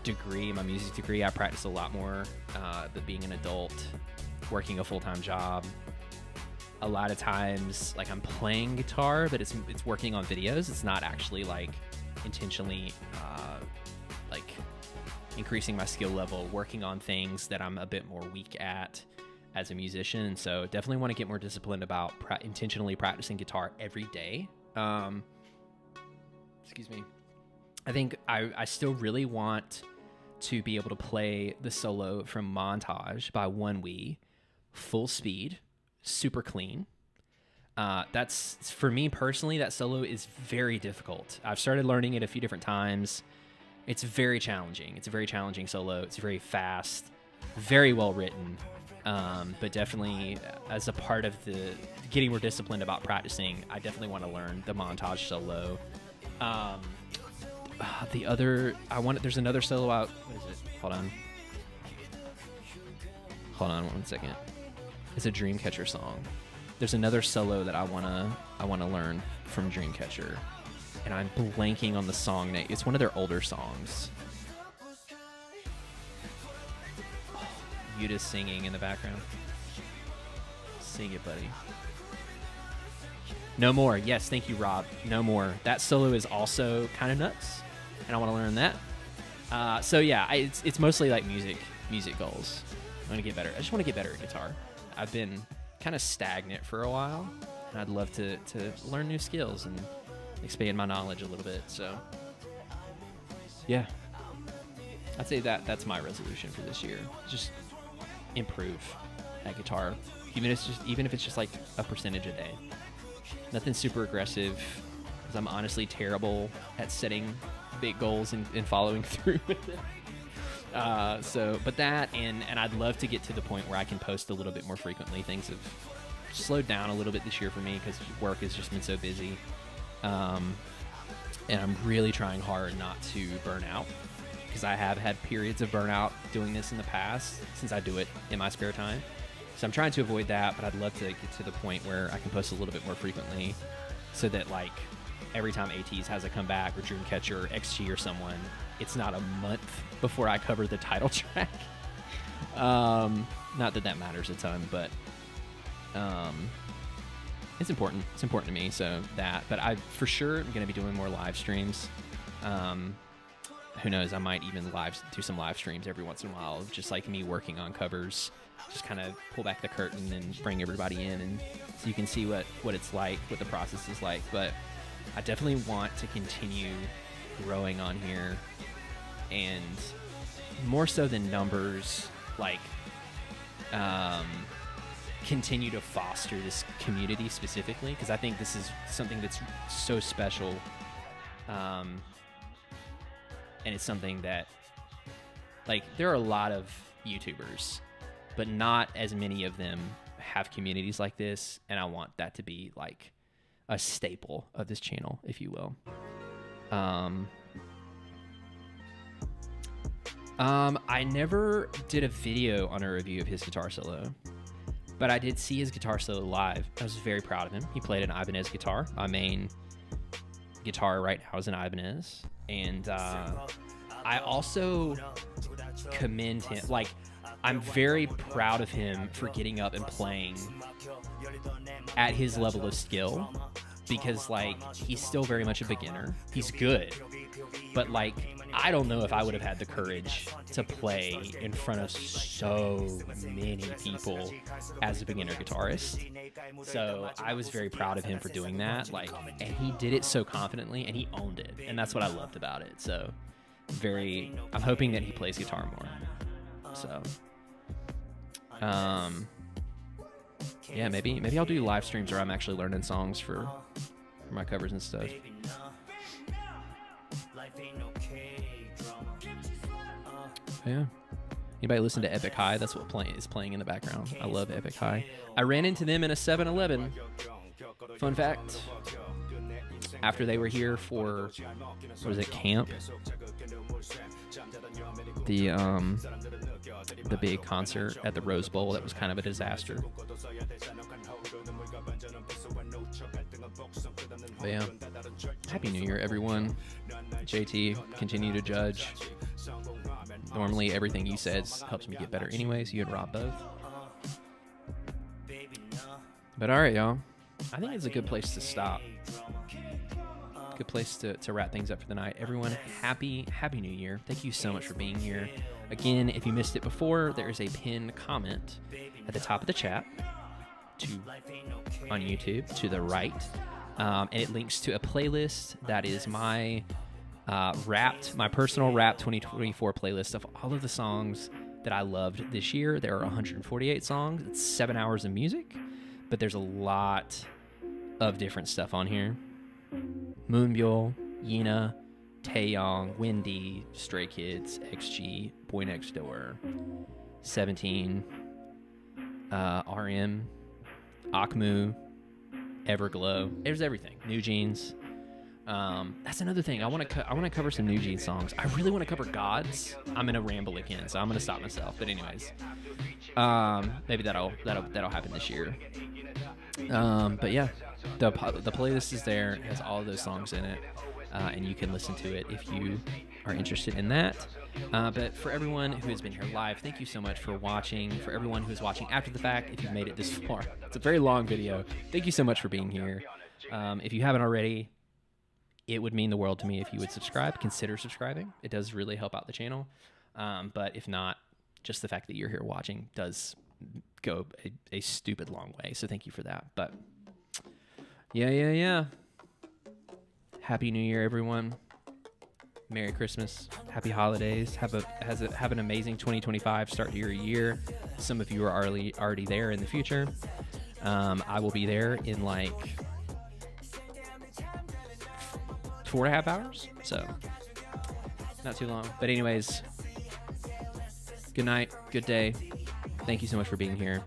degree, my music degree, I practiced a lot more. But being an adult, working a full-time job, a lot of times like I'm playing guitar, but it's working on videos. It's not actually like intentionally like increasing my skill level, working on things that I'm a bit more weak at as a musician. And so definitely want to get more disciplined about intentionally practicing guitar every day. Excuse me. I think I still really want to be able to play the solo from Montage by One We full speed, super clean. That's, for me personally, that solo is very difficult. I've started learning it a few different times. It's very challenging. It's a very challenging solo. It's very fast, very well written. But definitely as a part of the getting more disciplined about practicing, I definitely want to learn the Montage solo. There's another solo out. What is it? Hold on 1 second. It's a Dreamcatcher song. There's another solo that I wanna learn from Dreamcatcher, and I'm blanking on the song name. It's one of their older songs. Oh, Yuta's singing in the background. Sing it, buddy. No More. Yes, thank you, Rob. No More. That solo is also kind of nuts, and I want to learn that. So yeah, it's mostly like music goals. I want to get better. I just want to get better at guitar. I've been kind of stagnant for a while, and I'd love to learn new skills and expand my knowledge a little bit. So yeah, I'd say that's my resolution for this year. Just improve at guitar, even if it's just like a percentage a day. Nothing super aggressive, because I'm honestly terrible at setting big goals and following through with it. But that, and I'd love to get to the point where I can post a little bit more frequently. Things have slowed down a little bit this year for me because work has just been so busy. And I'm really trying hard not to burn out, because I have had periods of burnout doing this in the past, since I do it in my spare time. So I'm trying to avoid that, but I'd love to get to the point where I can post a little bit more frequently, so that like every time ATEEZ has a comeback, or Dreamcatcher or XG or someone, it's not a month before I cover the title track. Not that matters a ton, but it's important. It's important to me, so that. But I for sure am going to be doing more live streams. Who knows? I might even do some live streams every once in a while, of just like me working on covers. Just kind of pull back the curtain and bring everybody in, and so you can see what it's like, what the process is like. But I definitely want to continue growing on here, and more so than numbers, like continue to foster this community specifically, because I think this is something that's so special, and it's something that, like, there are a lot of YouTubers, but not as many of them have communities like this, and I want that to be like a staple of this channel, if you will. I never did a video on a review of his guitar solo, but I did see his guitar solo live. I was very proud of him. He played an Ibanez guitar. My main guitar right now is an Ibanez, and I also commend him. Like, I'm very proud of him for getting up and playing at his level of skill because like he's still very much a beginner. He's good, but like I don't know if I would have had the courage to play in front of so many people as a beginner guitarist. So I was very proud of him for doing that. Like, and he did it so confidently, and he owned it, and that's what I loved about it. So I'm hoping that he plays guitar more. So yeah, maybe I'll do live streams where I'm actually learning songs for my covers and stuff. Yeah. Anybody listen to Epic High? That's what is playing in the background. I love Epic High. I ran into them in a 7-Eleven. Fun fact. After they were here for, what was it, camp? The big concert at the Rose Bowl that was kind of a disaster. But yeah, Happy New Year, everyone. JT, continue to judge. Normally, everything you said helps me get better anyways. You and Rob both. But all right, y'all. I think it's a good place to stop. Good place to wrap things up for the night. Everyone, happy New Year. Thank you so much for being here. Again, if you missed it before, there is a pinned comment at the top of the chat on YouTube to the right. And it links to a playlist that is my personal Wrapped 2024 playlist of all of the songs that I loved this year. There are 148 songs. It's 7 hours of music, but there's a lot of different stuff on here. Moonbyul, Yina, Taeyong, Wendy, Stray Kids, XG, Boy Next Door, 17, RM, Akmu, Everglow. There's everything. New Jeans. That's another thing. I want to cover some New Jeans songs. I really want to cover Gods. I'm gonna ramble again, so I'm gonna stop myself. But anyways, maybe that'll happen this year. But yeah, the playlist is there. It has all of those songs in it, and you can listen to it if you are interested in that. But for everyone who has been here live, thank you so much for watching. For everyone who is watching after the fact, if you've made it this far, it's a very long video. Thank you so much for being here. If you haven't already, it would mean the world to me if you would subscribe. Consider subscribing. It does really help out the channel. But if not, just the fact that you're here watching does go a stupid long way. So thank you for that. But yeah. Happy New Year, everyone. Merry Christmas. Happy holidays. Have an amazing 2025 start to your year. Some of you are already there in the future. I will be there in like 4.5 hours, so not too long. But anyways, good night, good day. Thank you so much for being here.